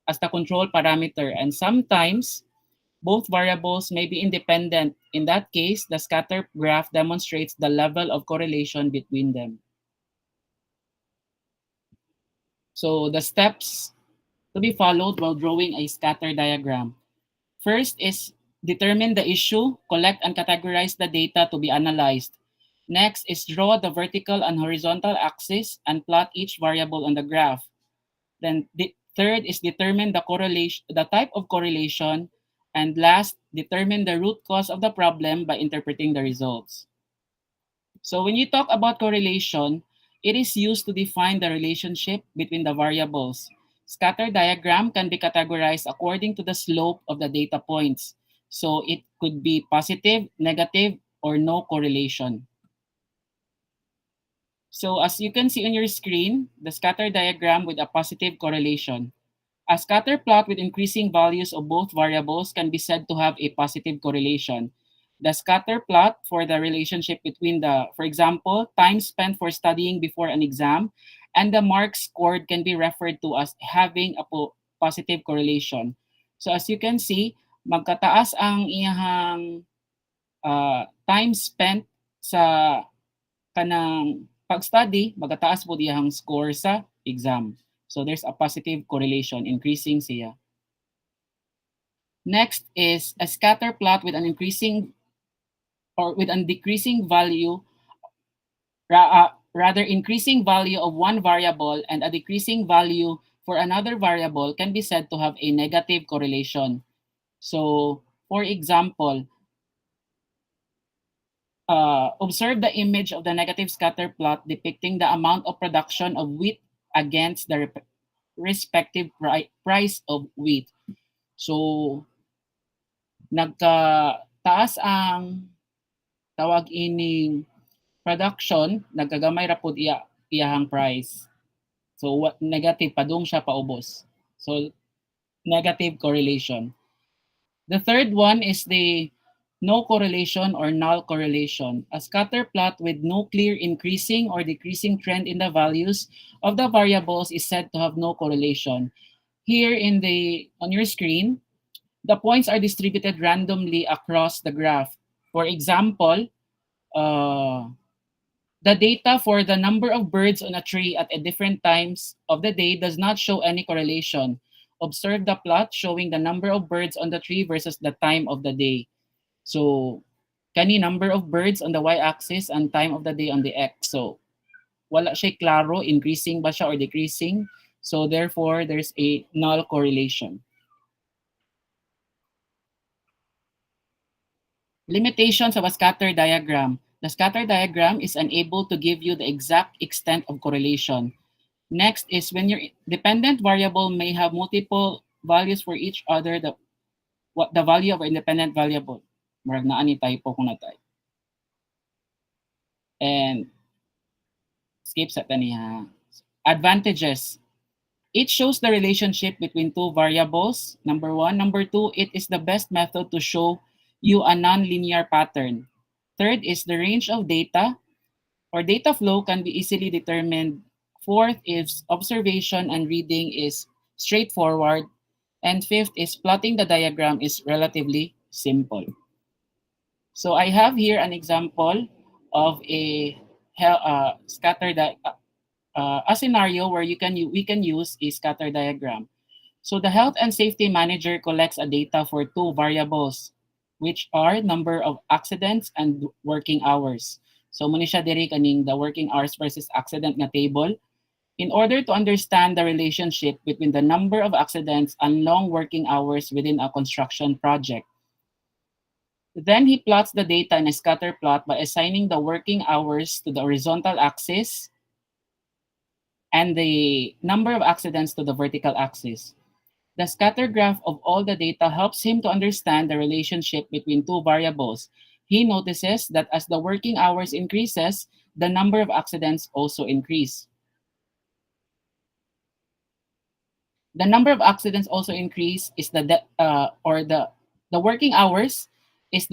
Speaker 4: parameter. And sometimes both variables may be independent. In that case, the scatter graph demonstrates the level of correlation between them. So the steps to be followed while drawing a scatter diagram. First is determine the issue, collect and categorize the data to be analyzed. Next is draw the vertical and horizontal axis and plot each variable on the graph. Then the third is determine the type of correlation, and last, determine the root cause of the problem by interpreting the results. So when you talk about correlation, it is used to define the relationship between the variables. Scatter diagram can be categorized according to the slope of the data points. So it could be positive, negative, or no correlation. So as you can see on your screen, the scatter diagram with a positive correlation. A scatter plot with increasing values of both variables can be said to have a positive correlation. The scatter plot for the relationship between for example, time spent for studying before an exam and the marks scored can be referred to as having a positive correlation. So as you can see, magkataas ang iyahang time spent sa kanang pag-study, magkataas po iyahang score sa exam. So there's a positive correlation, increasing siya. Next is a scatter plot with an increasing or with a decreasing value, rather increasing value of one variable and a decreasing value for another variable can be said to have a negative correlation. So, for example, observe the image of the negative scatter plot depicting the amount of production of wheat against the respective price of wheat. So, nagka-taas ang tawag ining production, nagkagamay ra pud iyahang price. So what negative padung siya paubos. So negative correlation. The third one is the no correlation or null correlation. A scatter plot with no clear increasing or decreasing trend in the values of the variables is said to have no correlation. Here on your screen, the points are distributed randomly across the graph. For example, the data for the number of birds on a tree at a different times of the day does not show any correlation. Observe the plot showing the number of birds on the tree versus the time of the day. So Kani number of birds on the y-axis and time of the day on the x. So wala siya klaro, increasing ba siya or decreasing. So therefore, there's a null correlation. Limitations of a scatter diagram. The scatter diagram is unable to give you the exact extent of correlation. Next is when your dependent variable may have multiple values for each other, the value of an independent variable. Marag na ani typo kung natay. And skip sa taniha. Advantages. It shows the relationship between two variables. Number one. Number two, it is the best method to show you a nonlinear pattern. Third is the range of data or data flow can be easily determined. Fourth is observation and reading is straightforward. And fifth is plotting the diagram is relatively simple. So I have here an example of a scenario where we can use a scatter diagram. So the health and safety manager collects a data for two variables, which are number of accidents and working hours. So muna siya diri kaning the working hours versus accident nga table. In order to understand the relationship between the number of accidents and long working hours within a construction project. Then he plots the data in a scatter plot by assigning the working hours to the horizontal axis and the number of accidents to the vertical axis. The scatter graph of all the data helps him to understand the relationship between two variables. He notices that as the working hours increases, the number of accidents also increase. The number of accidents also increase is the working hours is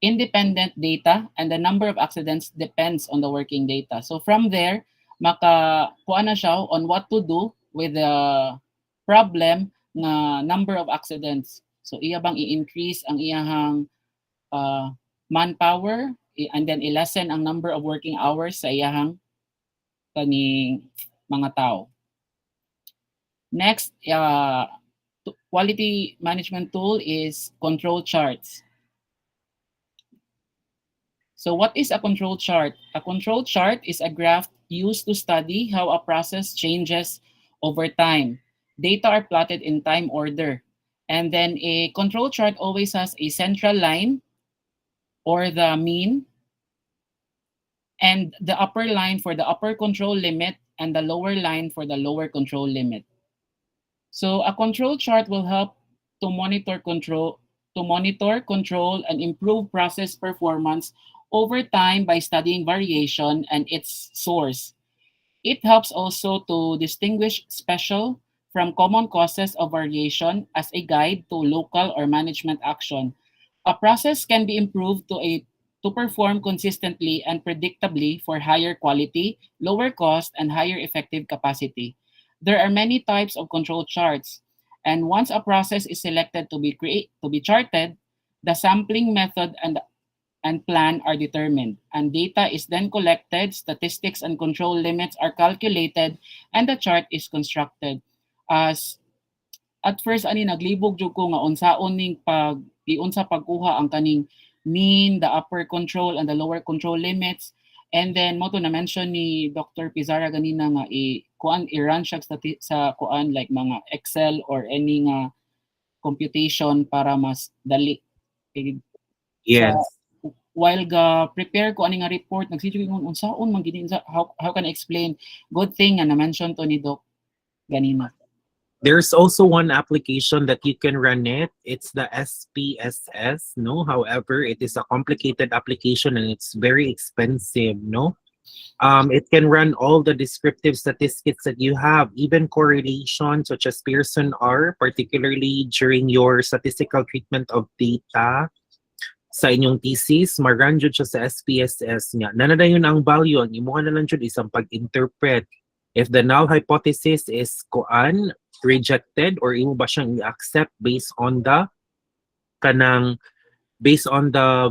Speaker 4: independent data and the number of accidents depends on the working data. So from there, makakuha na siya on what to do with the problem na number of accidents. So iya bang i-increase ang iyahang manpower and then i-lessen ang number of working hours sa iyahang kaning mga tao. Next, quality management tool is control charts. So what is a control chart? A control chart is a graph used to study how a process changes over time. Data are plotted in time order. And then a control chart always has a central line or the mean and the upper line for the upper control limit and the lower line for the lower control limit. So a control chart will help to monitor control, and improve process performance over time by studying variation and its source. It helps also to distinguish special from common causes of variation as a guide to local or management action. A process can be improved to perform consistently and predictably for higher quality, lower cost, and higher effective capacity. There are many types of control charts, and once a process is selected to be charted, the sampling method and plan are determined, and data is then collected, statistics and control limits are calculated, and the chart is constructed. As at first ani naglibog jud ko nga unsaon ning unsa pagkuha ang kaning mean, the upper control and the lower control limits. And then mo to na mention ni Dr. Pizarra ganina nga i-run siya sa kuan like mga Excel or any nga computation para mas dali. Sa
Speaker 3: Yes.
Speaker 4: while ga prepare ko ani nga report nagsige ko unsaon man gini how can I explain, good thing nga na mention to ni Doc ganina.
Speaker 3: There's also one application that you can run it. It's the SPSS, no? However, it is a complicated application and it's very expensive, no? It can run all the descriptive statistics that you have, even correlation such as Pearson R, particularly during your statistical treatment of data sa inyong thesis, maran jud siya sa SPSS nga. Nanadayon ang value, ang imuha na lang jud isang pag-interpret. If the null hypothesis is kuan, rejected, or imo ba siyang i-accept based on the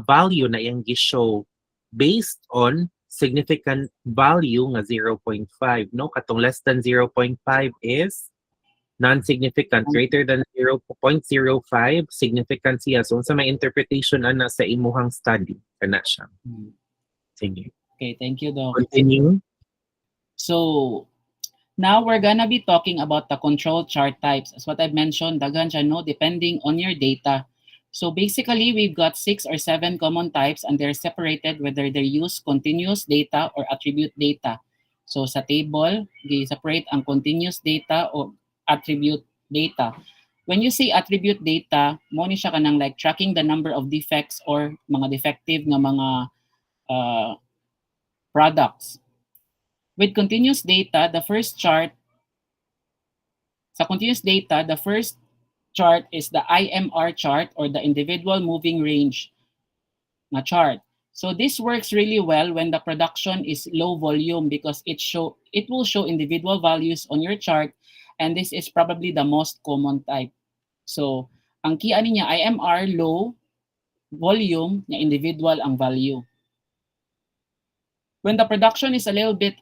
Speaker 3: value na iyang gi-show based on significant value nga 0.5, no? Katong less than 0.5 is non-significant, greater than 0.05, significant siya. So, sa may interpretation ana sa imuhang study, kana siya.
Speaker 4: Hmm.
Speaker 3: Sige.
Speaker 4: Okay, thank you, Doc.
Speaker 3: Continue.
Speaker 4: So, now we're gonna be talking about the control chart types. As what I've mentioned, daghan siya, no, depending on your data. So basically, we've got 6 or 7 common types and they're separated whether they use continuous data or attribute data. So sa table, they separate ang continuous data o attribute data. When you say attribute data, mo ni siya kanang like tracking the number of defects or mga defective nga mga uh, products. With continuous data, the first chart Sa continuous data, the first chart is the IMR chart or the individual moving range na chart. So this works really well when the production is low volume because it will show individual values on your chart, and this is probably the most common type. So ang key ani niya IMR low volume na individual ang value. When the production is a little bit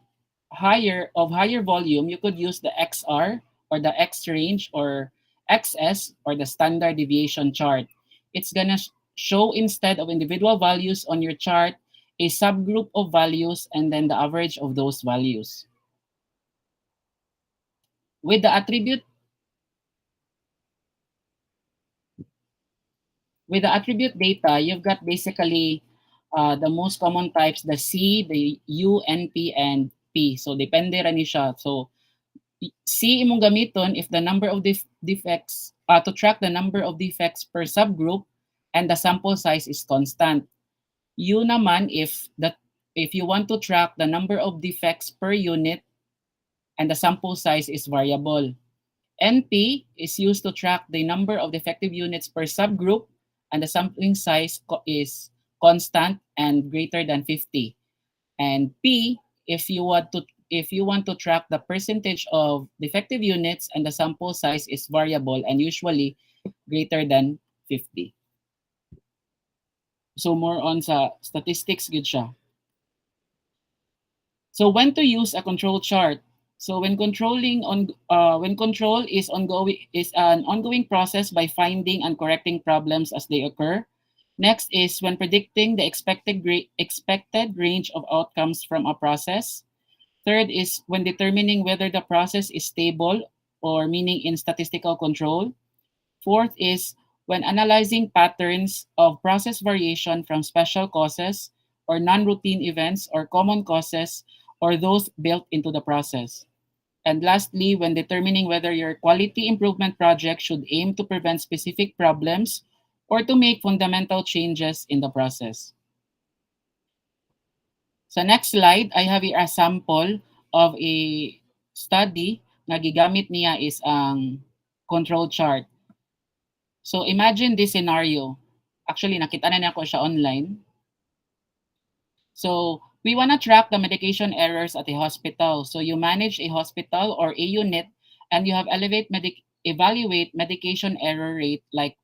Speaker 4: higher volume, you could use the XR or the X range or XS or the standard deviation chart. It's gonna show instead of individual values on your chart a subgroup of values and then the average of those values. With the attribute data, you've got basically the most common types, the C, the U, NP, and P. So depende ra ni siya. So C imong gamiton if the number of defects to track the number of defects per subgroup and the sample size is constant. U naman if you want to track the number of defects per unit and the sample size is variable. NP is used to track the number of defective units per subgroup and the sampling size is constant and greater than 50. And P if you want to track the percentage of defective units and the sample size is variable and usually greater than 50. So more on sa statistics gid siya. So when to use a control chart? So when control is an ongoing process by finding and correcting problems as they occur. Next is when predicting the expected range of outcomes from a process. Third is when determining whether the process is stable or meaning in statistical control. Fourth is when analyzing patterns of process variation from special causes or non-routine events or common causes or those built into the process. And lastly, when determining whether your quality improvement project should aim to prevent specific problems or to make fundamental changes in the process. Sa next slide, I have here a sample of a study na gigamit niya is ang control chart. So imagine this scenario. Actually, nakita na niya ko siya online. So we want to track the medication errors at a hospital. So you manage a hospital or a unit and you have evaluate medication error rate like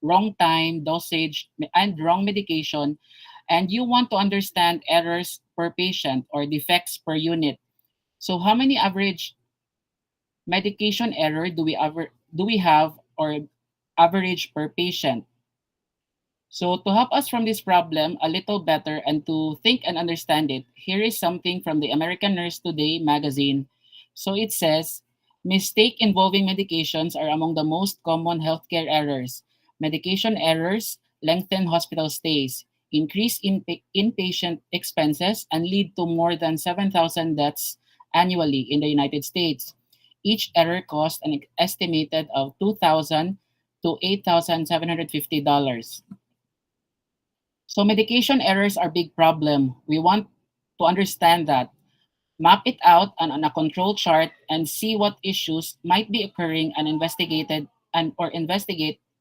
Speaker 4: wrong time, dosage, and wrong medication. And you want to understand errors per patient or defects per unit. So how many average medication error do we have or average per patient? So to help us from this problem a little better and to think and understand it, here is something from the American Nurse Today magazine. So it says, mistake involving medications are among the most common healthcare errors. Medication errors lengthen hospital stays, increase inpatient expenses, and lead to more than 7,000 deaths annually in the United States. Each error costs an estimated of $2,000 to $8,750. So medication errors are a big problem. We want to understand that, map it out on a control chart and see what issues might be occurring and investigate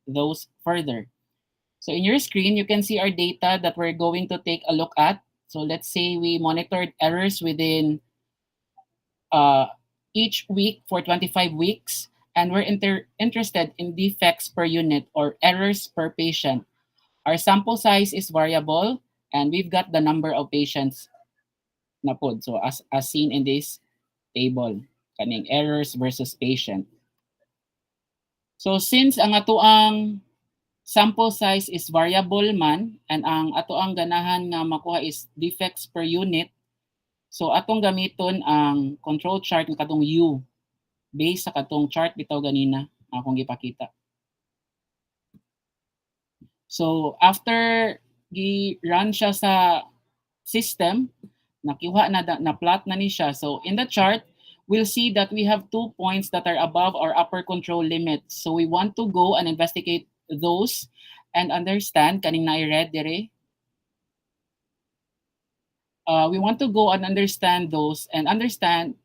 Speaker 4: those further. So in your screen, you can see our data that we're going to take a look at. So let's say we monitored errors within uh, each week for 25 weeks, and we're interested in defects per unit or errors per patient. Our sample size is variable, and we've got the number of patients na pod. So, as seen in this table, kaning errors versus patient. So since ang atoang sample size is variable man and ang atoang ganahan nga makuha is defects per unit, so atong gamiton ang control chart ng katong U based sa katong chart bitaw ganina akong gipakita. So after gi-run siya sa system, nakuha na plot na ni siya. So in the chart, we'll see that we have 2 points that are above our upper control limit. So we want to go and investigate those and understand kaning na-read dire. We want to go and understand those and understand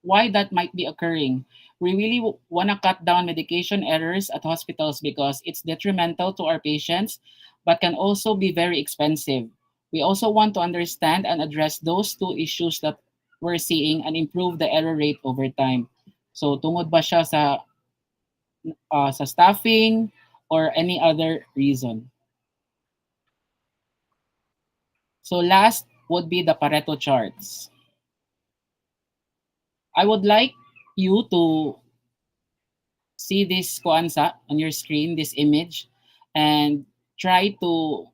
Speaker 4: why that might be occurring. We really want to cut down medication errors at hospitals because it's detrimental to our patients, but can also be very expensive. We also want to understand and address those two issues that we're seeing and improve the error rate over time. So tungod ba siya sa staffing or any other reason? So last would be the Pareto charts. I would like you to see this kuansa on your screen, this image, and try to,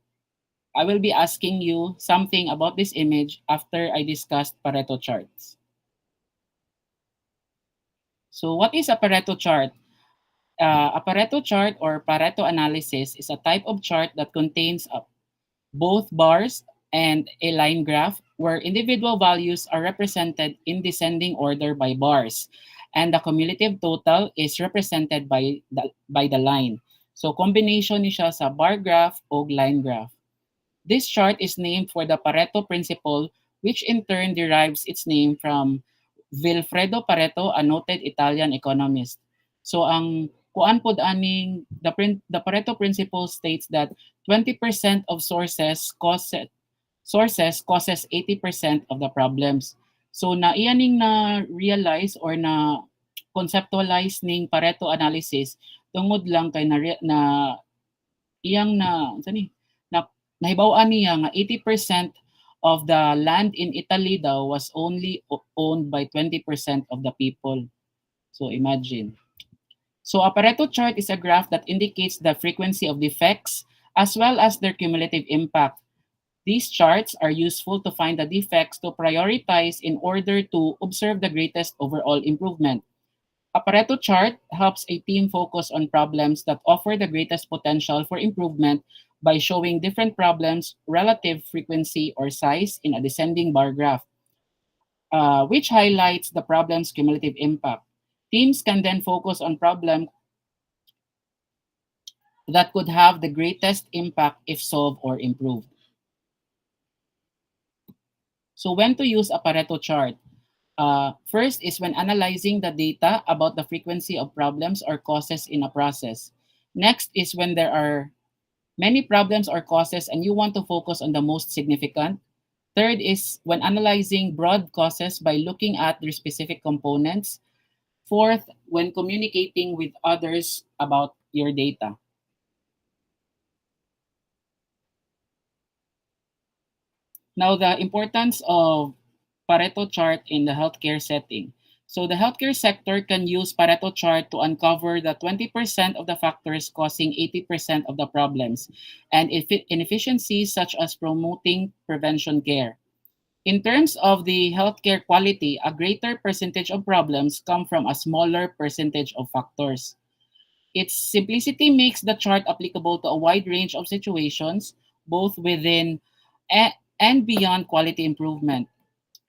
Speaker 4: I will be asking you something about this image after I discussed Pareto charts. So what is a Pareto chart? A Pareto chart or Pareto analysis is a type of chart that contains both bars and a line graph where individual values are represented in descending order by bars and the cumulative total is represented by the line. So combination ni siya sa bar graph o line graph. This chart is named for the Pareto principle which in turn derives its name from Vilfredo Pareto, a noted Italian economist. So ang kuan pod aning the Pareto principle states that 20% of sources causes 80% of the problems. So na iyaning na realize or na conceptualize ning Pareto analysis tungod lang kay na iyang unsa ni na nahibaw-an niya nga 80% of the land in Italy daw was only owned by 20% of the people. So imagine. So a Pareto chart is a graph that indicates the frequency of defects as well as their cumulative impact. These charts are useful to find the defects to prioritize in order to observe the greatest overall improvement. A Pareto chart helps a team focus on problems that offer the greatest potential for improvement by showing different problems' relative frequency or size in a descending bar graph, which highlights the problem's cumulative impact. Teams can then focus on problems that could have the greatest impact if solved or improved. So when to use a Pareto chart? First is when analyzing the data about the frequency of problems or causes in a process. Next is when there are many problems or causes and you want to focus on the most significant. Third is when analyzing broad causes by looking at their specific components. Fourth, when communicating with others about your data. Now, the importance of Pareto chart in the healthcare setting. So the healthcare sector can use Pareto chart to uncover the 20% of the factors causing 80% of the problems and inefficiencies such as promoting prevention care. In terms of the healthcare quality, a greater percentage of problems come from a smaller percentage of factors. Its simplicity makes the chart applicable to a wide range of situations, both within and beyond quality improvement.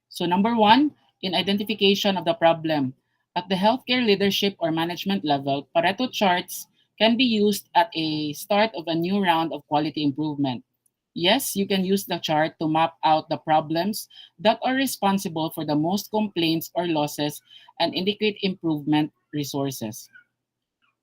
Speaker 4: So number one, in identification of the problem. At the healthcare leadership or management level, Pareto charts can be used at a start of a new round of quality improvement. Yes, you can use the chart to map out the problems that are responsible for the most complaints or losses and indicate improvement resources.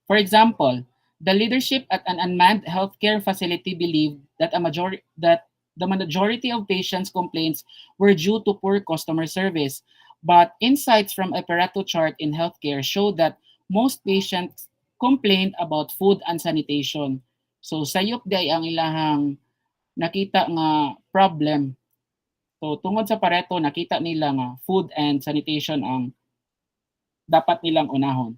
Speaker 4: For example, the leadership at an unmanned healthcare facility believed that the majority of patients' complaints were due to poor customer service. But insights from a Pareto chart in healthcare showed that most patients complained about food and sanitation. So sayop day ang ilahang nakita nga problem. So tungod sa Pareto, nakita nila nga food and sanitation ang dapat nilang unahon.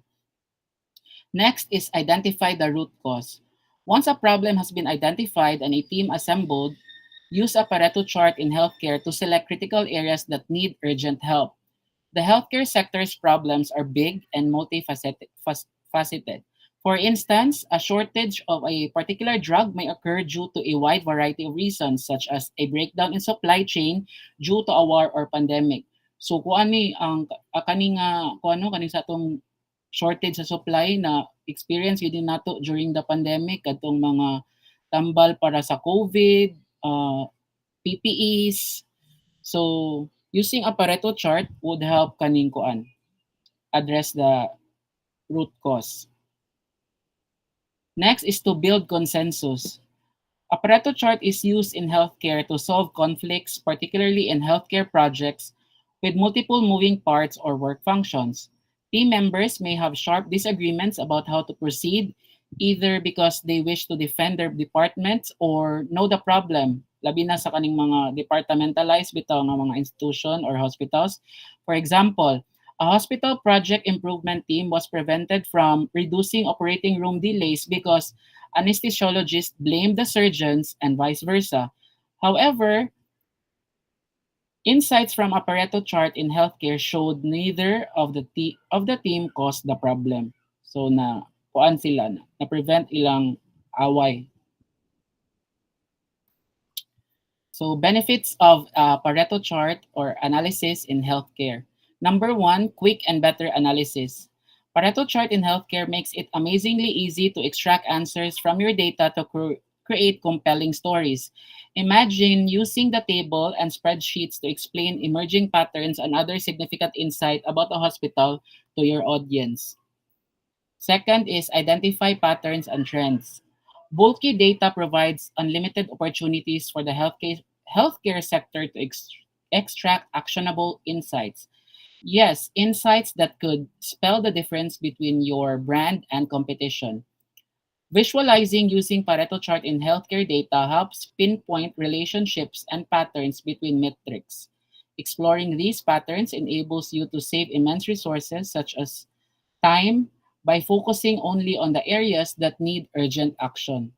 Speaker 4: Next is identify the root cause. Once a problem has been identified and a team assembled, use a Pareto chart in healthcare to select critical areas that need urgent help. The healthcare sector's problems are big and multifaceted. Faceted. For instance, a shortage of a particular drug may occur due to a wide variety of reasons, such as a breakdown in supply chain due to a war or pandemic. So kung ani ang kaning kung ano kaning sa atong shortage sa supply na experience yun din nato during the pandemic katong mga tambal para sa COVID, PPEs. So using a Pareto chart would help kaning kuan address the root cause. Next is to build consensus. A Pareto chart is used in healthcare to solve conflicts, particularly in healthcare projects with multiple moving parts or work functions. Team members may have sharp disagreements about how to proceed, either because they wish to defend their departments or know the problem, labi na sa kaning mga departmentalized bitaw nga mga institution or hospitals. For example, a hospital project improvement team was prevented from reducing operating room delays because anesthesiologists blamed the surgeons and vice versa. However, insights from a Pareto chart in healthcare showed neither of the team caused the problem. So na kuan sila na prevent ilang away. So benefits of Pareto chart or analysis in healthcare. Number one, quick and better analysis. Pareto chart in healthcare makes it amazingly easy to extract answers from your data to create compelling stories. Imagine using the table and spreadsheets to explain emerging patterns and other significant insight about a hospital to your audience. Second is identify patterns and trends. Bulky data provides unlimited opportunities for the healthcare sector to extract actionable insights. Yes, insights that could spell the difference between your brand and competition. Visualizing using Pareto chart in healthcare data helps pinpoint relationships and patterns between metrics. Exploring these patterns enables you to save immense resources such as time by focusing only on the areas that need urgent action.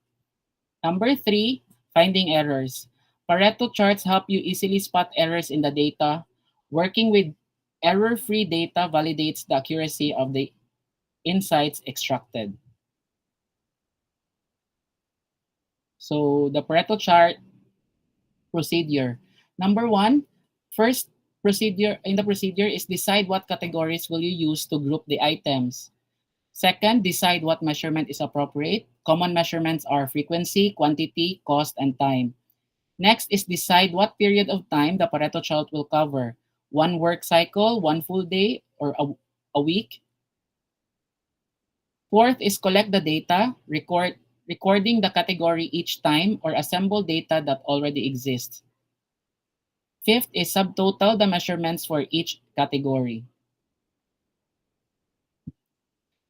Speaker 4: Number three, finding errors. Pareto charts help you easily spot errors in the data. Working with error-free data validates the accuracy of the insights extracted. So the Pareto chart procedure. Number one, first procedure in the procedure is decide what categories will you use to group the items. Second, decide what measurement is appropriate. Common measurements are frequency, quantity, cost, and time. Next is decide what period of time the Pareto chart will cover. One work cycle, one full day, or a week. Fourth is collect the data, recording the category each time or assemble data that already exists. Fifth is subtotal the measurements for each category.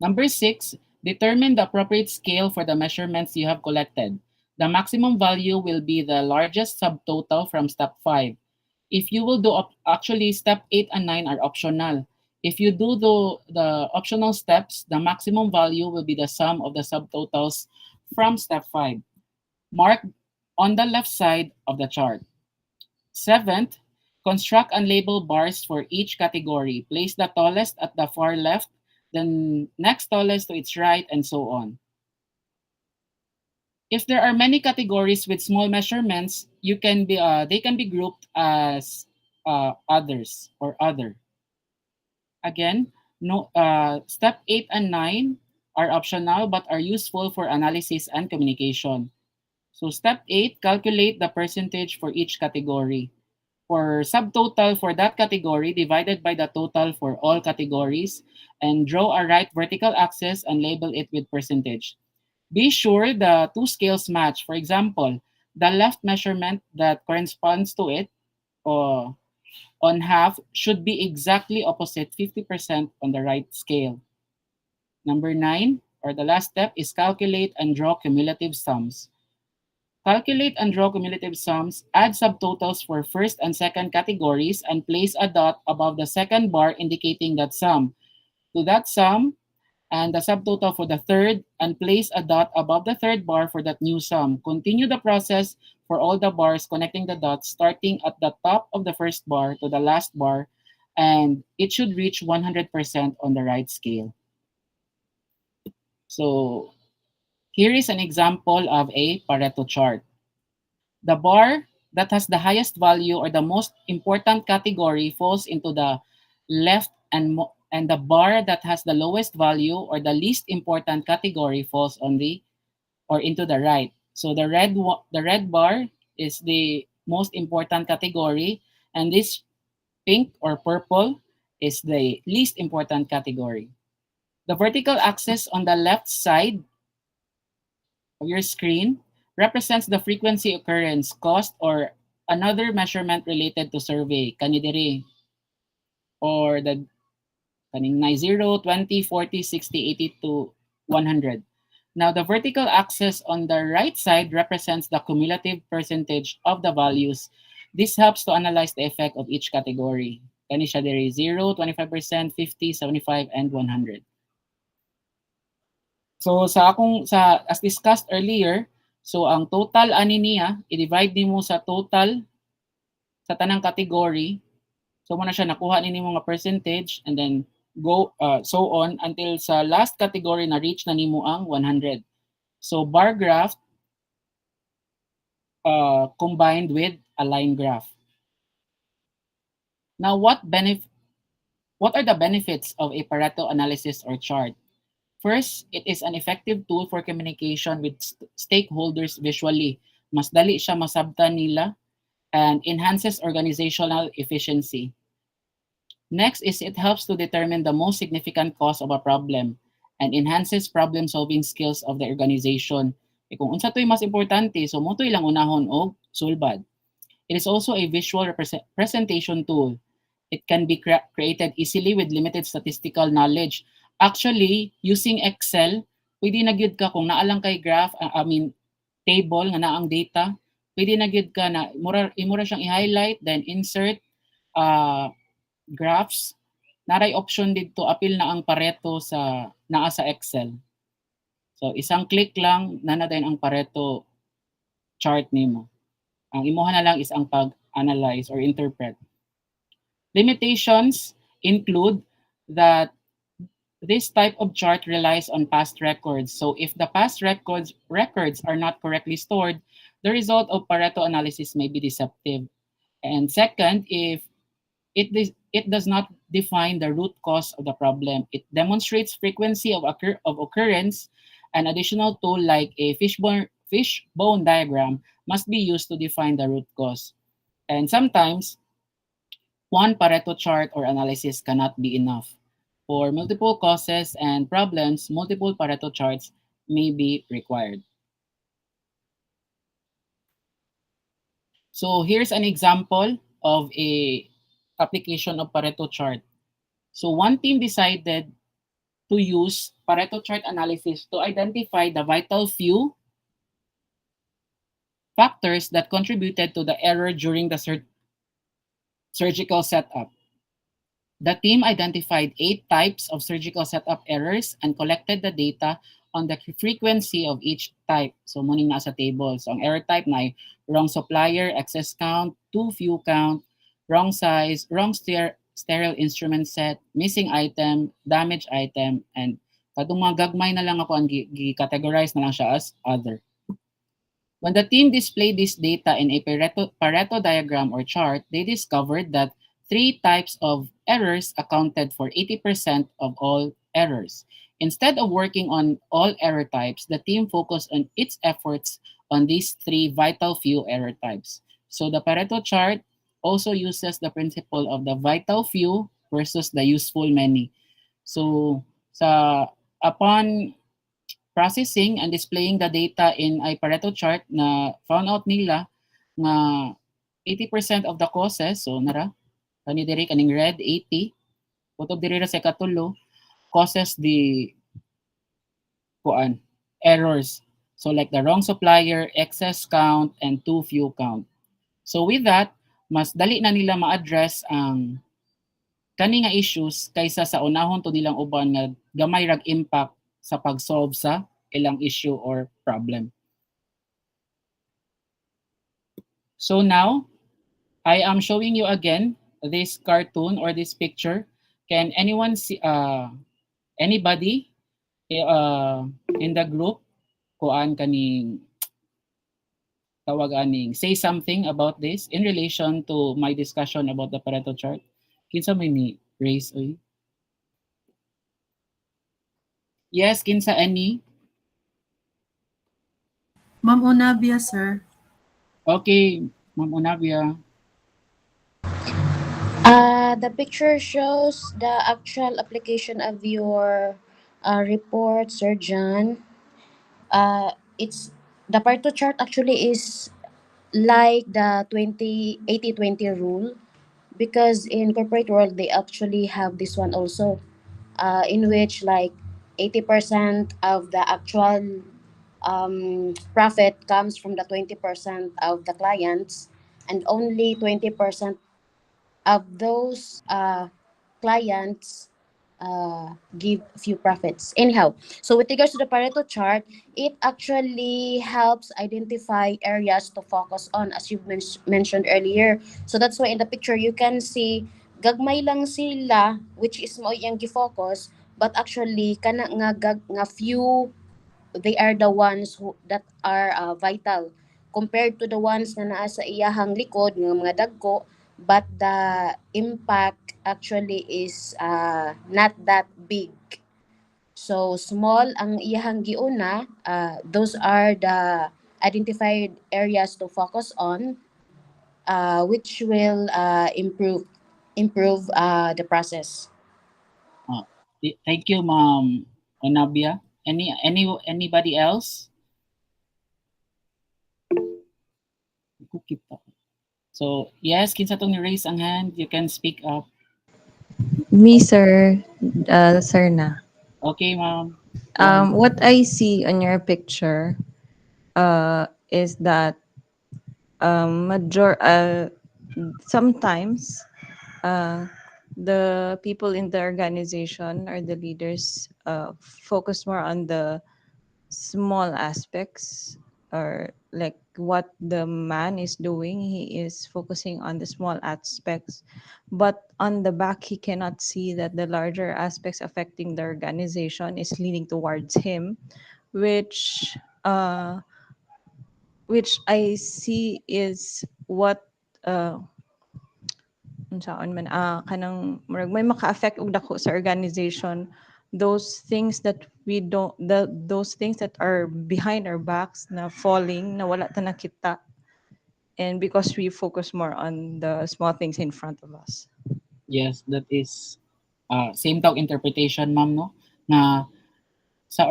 Speaker 4: Number six, determine the appropriate scale for the measurements you have collected. The maximum value will be the largest subtotal from step 5. If you will do actually step 8 and 9 are optional. If you do the optional steps, the maximum value will be the sum of the subtotals from step 5. Mark on the left side of the chart. Seventh, construct and label bars for each category. Place the tallest at the far left, then next tallest to its right, and so on. If there are many categories with small measurements, they can be grouped as others or other. Again, no, step 8 and 9 are optional but are useful for analysis and communication. So step 8, calculate the percentage for each category. For subtotal for that category divided by the total for all categories, and draw a right vertical axis and label it with percentage. Be sure the two scales match. For example, the left measurement that corresponds to it or on half should be exactly opposite 50% on the right scale. Number 9, or the last step, is calculate and draw cumulative sums. Calculate and draw cumulative sums, add subtotals for first and second categories, and place a dot above the second bar indicating that sum. To that sum, and the subtotal for the third, and place a dot above the third bar for that new sum. Continue the process for all the bars connecting the dots starting at the top of the first bar to the last bar, and it should reach 100% on the right scale. So here is an example of a Pareto chart. The bar that has the highest value or the most important category falls into the left, and the bar that has the lowest value or the least important category falls on the or into the right. So the red bar is the most important category, and this pink or purple is the least important category. The vertical axis on the left side of your screen represents the frequency occurrence, cost, or another measurement related to survey, kani diri, or the kaning na 0, 20, 40, 60, 80 to 100. Now, the vertical axis on the right side represents the cumulative percentage of the values. This helps to analyze the effect of each category. Kani siya diri 0, 25%, 50, 75, and 100. So sa as discussed earlier, so ang total ani niya i-divide nimo sa total sa tanang category. So mo na siya nakuha ni nimo nga percentage, and then go so on until sa last category na reach na nimo ang 100. So bar graph combined with a line graph. Now what are the benefits of a Pareto analysis or chart? First, it is an effective tool for communication with stakeholders visually. Mas dali siya masabtan nila and enhances organizational efficiency. Next is it helps to determine the most significant cause of a problem and enhances problem-solving skills of the organization. E kung unsa to'y mas importante, so mo to'y lang unahon og sulbad. It is also a visual presentation tool. It can be created easily with limited statistical knowledge. Actually, using Excel, pwede na gyud ka kung naa lang kay graph, table nga naang data, pwede na gyud ka na imura siyang i-highlight then insert graphs. Naray option dito apil na ang Pareto sa naa sa Excel. So isang click lang na din ang Pareto chart nimo. Ang imuha na lang is ang pag-analyze or interpret. Limitations include that this type of chart relies on past records. So if the past records are not correctly stored, the result of Pareto analysis may be deceptive. And second, if it does not define the root cause of the problem, it demonstrates frequency of occurrence. An additional tool like a fishbone diagram must be used to define the root cause. And sometimes, one Pareto chart or analysis cannot be enough. For multiple causes and problems, multiple Pareto charts may be required. So here's an example of a application of Pareto chart. So one team decided to use Pareto chart analysis to identify the vital few factors that contributed to the error during the surgical setup. The team identified 8 types of surgical setup errors and collected the data on the frequency of each type. So, muning nasa table. So, ang error type na ay wrong supplier, excess count, too few count, wrong size, wrong sterile instrument set, missing item, damaged item, and katong mga gagmay na lang ako ang gi-categorize na lang siya as other. When the team displayed this data in a Pareto diagram or chart, they discovered that 3 types of errors accounted for 80% of all errors. Instead of working on all error types, the team focused on its efforts on these 3 vital few error types. So the Pareto chart also uses the principle of the vital few versus the useful many. So upon processing and displaying the data in a Pareto chart, na found out nila na 80% of the causes, so nara, kani diri kaning red 80, kutob diri ra sa katulo, causes the errors. So like the wrong supplier, excess count, and too few count. So with that, mas dali na nila ma-address ang kani nga issues kaysa sa unahon to nilang uban nga gamay rag impact sa pag-solve sa ilang issue or problem. So now, I am showing you again this cartoon or this picture. Can anyone see, anybody in the group kuan kaning tawag aning say something about this in relation to my discussion about the Pareto chart? Kinsa may ni raise oy? Yes, kinsa any?
Speaker 1: Ma'am Onabia, sir.
Speaker 4: Okay, Ma'am Onavia.
Speaker 2: The picture shows the actual application of your report, Sir John. It's the Pareto chart actually is like the 20-80-20 rule, because in corporate world they actually have this one also, in which like 80% of the actual profit comes from the 20% of the clients, and only 20% of those clients give few profits. Anyhow, so with regards to the Pareto chart, it actually helps identify areas to focus on, as you've mentioned earlier. So that's why in the picture you can see gagmay lang sila, which is mo yung gifocus, but actually kana nga few, they are the ones who that are vital compared to the ones na naa sa iyahang likod ng mga dagko, but the impact actually is not that big. So small ang iyahang giuna, those are the identified areas to focus on, which will improve the process.
Speaker 4: Uh, Thank you, Ma'am Onabia. Anybody else? So, yes, kinsa tong ni-raise ang hand, you can speak up.
Speaker 5: Me, sir, sir na.
Speaker 4: Okay, ma'am. Go ahead.
Speaker 5: What I see on your picture is that sometimes uh, the people in the organization or the leaders focus more on the small aspects, or like what the man is doing, he is focusing on the small aspects, but on the back he cannot see that the larger aspects affecting the organization is leaning towards him, which uh I see is what uh unsaon man kanang murag may maka-affect og dako sa organization, those things that we don't those things that are behind our backs na falling na wala ta nakita, and because we focus more on the small things in front of us.
Speaker 4: Yes, that is same tawag interpretation, ma'am, no? Na sa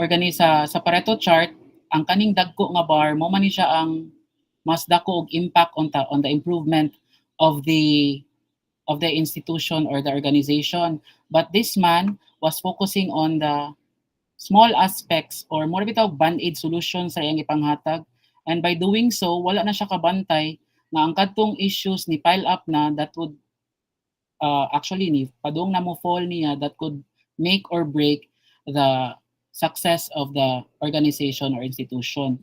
Speaker 4: Pareto chart, ang kaning dagko nga bar mo man ni siya ang mas dako og impact on the improvement of the institution or the organization. But this man was focusing on the small aspects or more bitaw band-aid solution sa iyang ipanghatag. And by doing so, wala na siya kabantay na ang kadtong issues ni pile up na that would actually ni padung na mo fall niya that could make or break the success of the organization or institution.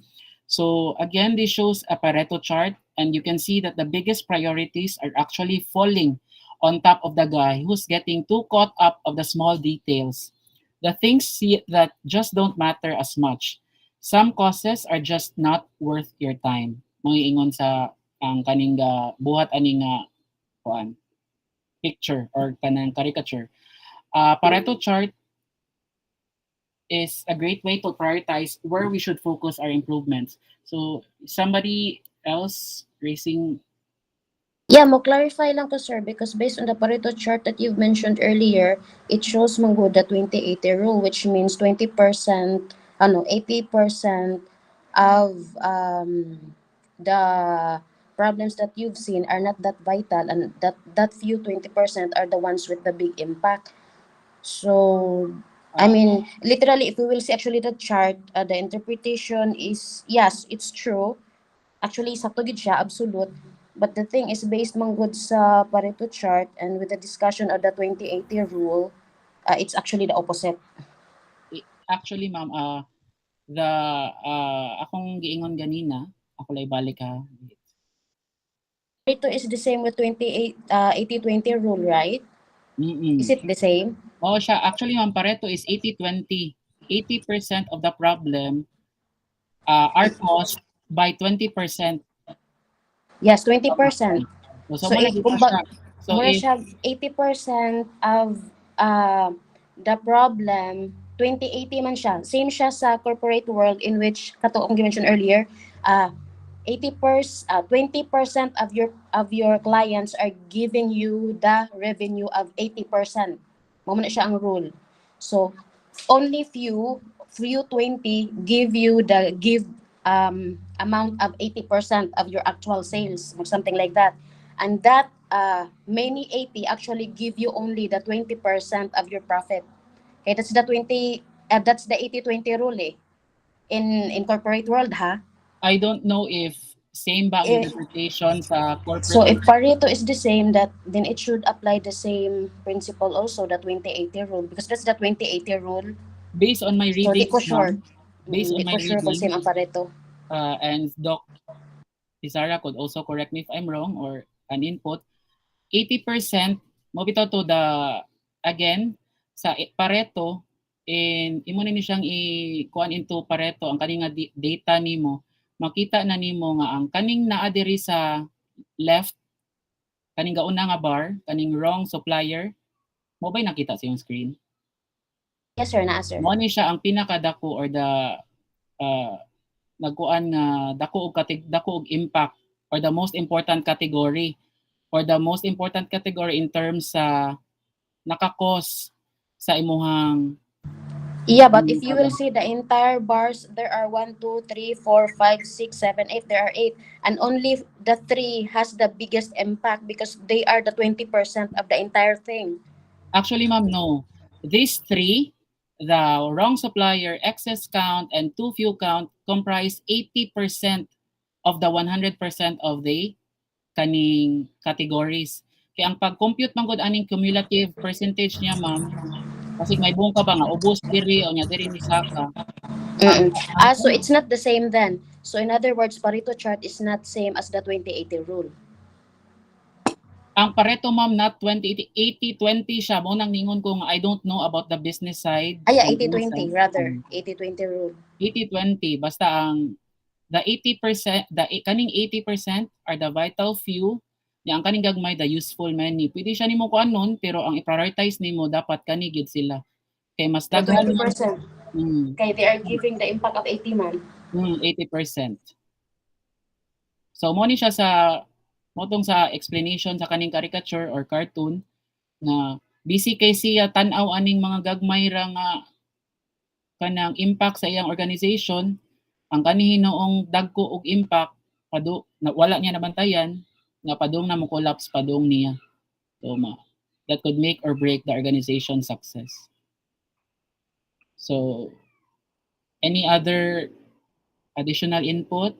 Speaker 4: So again, this shows a Pareto chart, and you can see that the biggest priorities are actually falling on top of the guy who's getting too caught up of the small details. The things that just don't matter as much. Some causes are just not worth your time. Mga ingon sa ang kaning buhat aning kuan picture or kanang caricature. Pareto chart is a great way to prioritize where we should focus our improvements. So somebody else raising.
Speaker 2: Yeah, mo clarify lang to, sir, because based on the Pareto chart that you've mentioned earlier, it shows manggo the 20-80 rule, which means 20%, 80% of the problems that you've seen are not that vital, and that few 20% are the ones with the big impact. So, I mean, literally, if we will see actually the chart, the interpretation is, yes, it's true. Actually, sakto gid siya, absolute. But the thing is, based man good sa Pareto chart and with the discussion of the 2080 rule, it's actually the opposite.
Speaker 4: Actually, ma'am, the akong giingon ganina, ako lay balik ha.
Speaker 2: Pareto is the same with 80-20 rule, right? Is
Speaker 4: Mm.
Speaker 2: it the same?
Speaker 4: Oo siya. Actually, ma'am, Pareto is 80-20. 80% of the problem are caused by 20%
Speaker 2: Yes,
Speaker 4: of the
Speaker 2: 20%.
Speaker 4: problem. So
Speaker 2: So
Speaker 4: mo na
Speaker 2: if
Speaker 4: gid na siya.
Speaker 2: kumbag
Speaker 4: So
Speaker 2: mura
Speaker 4: if
Speaker 2: siya 80% of the problem, 2080 man siya. Same siya sa corporate world in which kato akong mentioned earlier, 20% of your clients are giving you the revenue of 80%. Mo na siya ang rule. So only few 20 give you the amount of 80% of your actual sales or something like that, and that many 80 actually give you only the 20% of your profit. Okay, that's the 80-20 rule in corporate world, ha.
Speaker 4: I don't know if same ba ang
Speaker 2: Eh,
Speaker 4: interpretation sa
Speaker 2: so
Speaker 4: corporate
Speaker 2: if
Speaker 4: world.
Speaker 2: Pareto is the same, that then it should apply the same principle also, the 20-80 rule, because that's the 20-80 rule.
Speaker 4: Based on my
Speaker 2: So di ko
Speaker 4: readings,
Speaker 2: sure.
Speaker 4: ma'am, based on
Speaker 2: Di
Speaker 4: my
Speaker 2: ko sure kung same ang
Speaker 4: readings,
Speaker 2: Pareto.
Speaker 4: and Doc Isara could also correct me if I'm wrong or an input, 80% mo bitaw to the again sa Pareto in imo ni siyang i-kuan into Pareto ang kaning nga data nimo makita na nimo nga ang kaning naa diri sa left kaning gauna nga bar kaning wrong supplier mo ba'y nakita sa iyong screen.
Speaker 2: Yes sir, na sir.
Speaker 4: Mo ni siya ang pinakadako or the uh, nagkuan nga dako og impact or the most important category or the most important category in terms sa nakakos sa imuhang
Speaker 2: Yeah, but if you will see the entire bars, there are 1, 2, 3, 4, 5, 6, 7, 8. There are 8, and only the three has the biggest impact because they are the 20% of the entire thing.
Speaker 4: Actually, ma'am, no. These three, the wrong supplier, excess count, and too few count comprise 80% of the 100% of the kaning categories. Kaya ang pag-compute man gud aning cumulative percentage niya, ma'am, kasi may buong ka ba nga ubos diri o nya diri ni Saka. Ang
Speaker 2: Mm-mm.
Speaker 4: ang
Speaker 2: So it's not the same then. So in other words, Pareto chart is not same as the 20-80 rule.
Speaker 4: ang Pareto, ma'am, not 20-80, 80-20 siya. Mo nang ningon ko nga I don't know about the business side
Speaker 2: Yeah,
Speaker 4: or business
Speaker 2: 80-20
Speaker 4: side.
Speaker 2: rather. 80-20 rule.
Speaker 4: 80-20 basta ang the 80%, kaning 80% are the vital few, nya ang kaning gagmay the useful many. Pwede siya nimo kuanon pero ang i-prioritize nimo dapat kani gid sila. Kay mas
Speaker 2: The
Speaker 4: daghan man
Speaker 2: 20%.
Speaker 4: mm,
Speaker 2: Okay, they are giving the impact of 80 man.
Speaker 4: 80%. So mo ni siya sa motong sa explanation sa kaning caricature or cartoon na busy kay siya tan-aw aning mga gagmay ra nga kanang impact sa iyang organization, ang kanihin noong dagko og impact na wala niya nabantayan nga padung na mo collapse padung niya. So that could make or break the organization success. So any other additional input?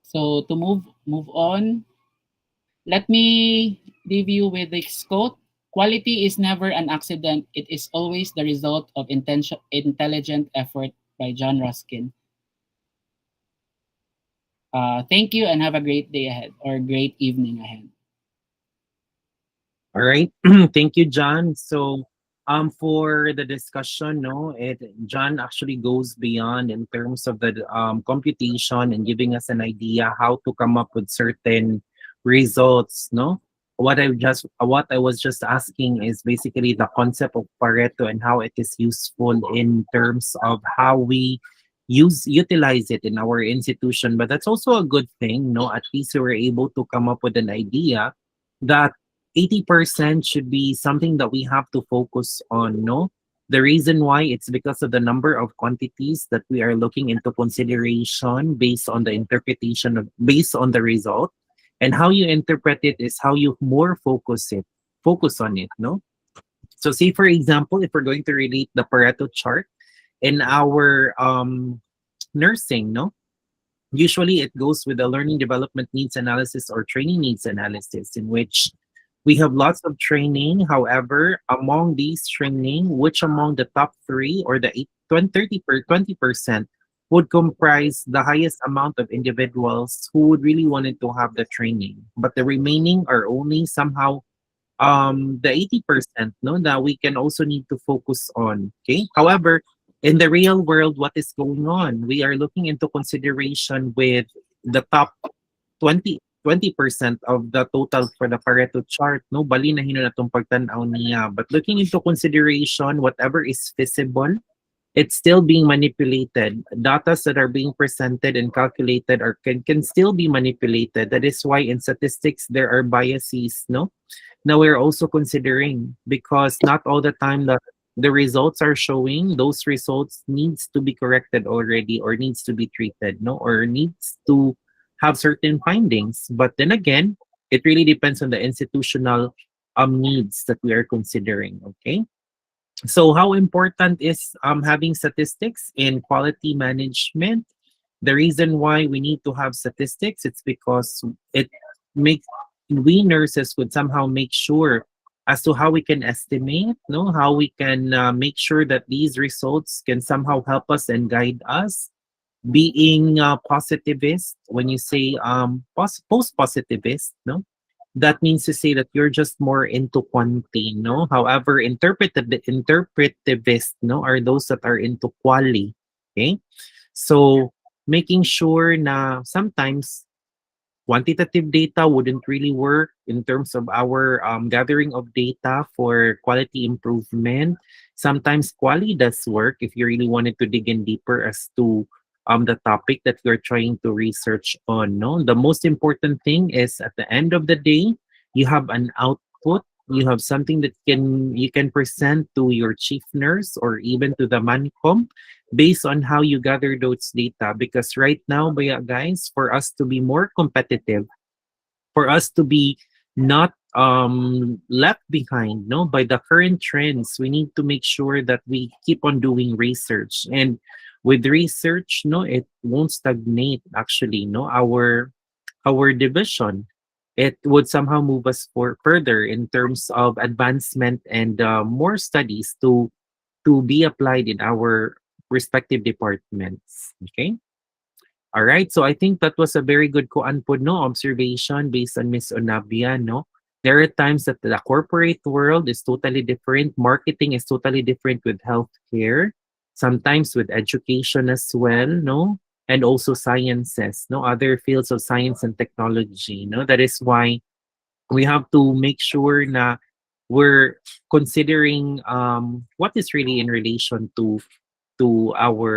Speaker 4: So to move on, let me leave you with this quote. Quality is never an accident. It is always the result of intelligent effort by John Ruskin. Thank you and have a great day ahead or great evening ahead.
Speaker 3: All right. Thank you, John. So, for the discussion, no, John actually goes beyond in terms of the computation and giving us an idea how to come up with certain results, no. What I was just asking is basically the concept of Pareto and how it is useful in terms of how we utilize it in our institution. But that's also a good thing, no. At least we were able to come up with an idea that 80% should be something that we have to focus on, no? The reason why it's because of the number of quantities that we are looking into consideration based on the interpretation of based on the result. And how you interpret it is how you more focus on it, no? So say for example, if we're going to relate the Pareto chart in our nursing, no? Usually it goes with the learning development needs analysis or training needs analysis, in which we have lots of training. However, among these training, which among the top three or the 20% would comprise the highest amount of individuals who would really wanted to have the training, but the remaining are only somehow the 80% no that we can also need to focus on. Okay, however, in the real world, what is going on, we are looking into consideration with the top 20% of the total for the Pareto chart, no bali na hino na tong pagtan-aw niya, but looking into consideration whatever is feasible, it's still being manipulated. Data that are being presented and calculated can still be manipulated. That is why in statistics there are biases, no? Now we're also considering, because not all the time that the results are showing, those results needs to be corrected already or needs to be treated, no, or needs to have certain findings. But then again, it really depends on the institutional needs that we are considering. Okay, so how important is having statistics in quality management? The reason why we need to have statistics, it's because it makes, we nurses would somehow make sure as to how we can estimate, no, how we can make sure that these results can somehow help us and guide us. Being positivist, when you say post positivist, no, that means to say that you're just more into quantity, no? However, interpretivist, no, are those that are into quality. Okay? So making sure na sometimes quantitative data wouldn't really work in terms of our gathering of data for quality improvement. Sometimes quality does work if you really wanted to dig in deeper as to the topic that you're trying to research on. No, the most important thing is at the end of the day, you have an output. You have something that you can present to your chief nurse or even to the mancom based on how you gather those data. Because right now, guys, for us to be more competitive, for us to be not left behind, no, by the current trends, we need to make sure that we keep on doing research. And with research, no, it won't stagnate. Actually, no, our division, it would somehow move us for further in terms of advancement and more studies to be applied in our respective departments. Okay. All right. So I think that was a very good kuan po, no, observation based on Miss Onabia, no. There are times that the corporate world is totally different. Marketing is totally different with healthcare, sometimes with education as well, no, and also sciences, no, other fields of science and technology, no. That is why we have to make sure na we're considering what is really in relation to our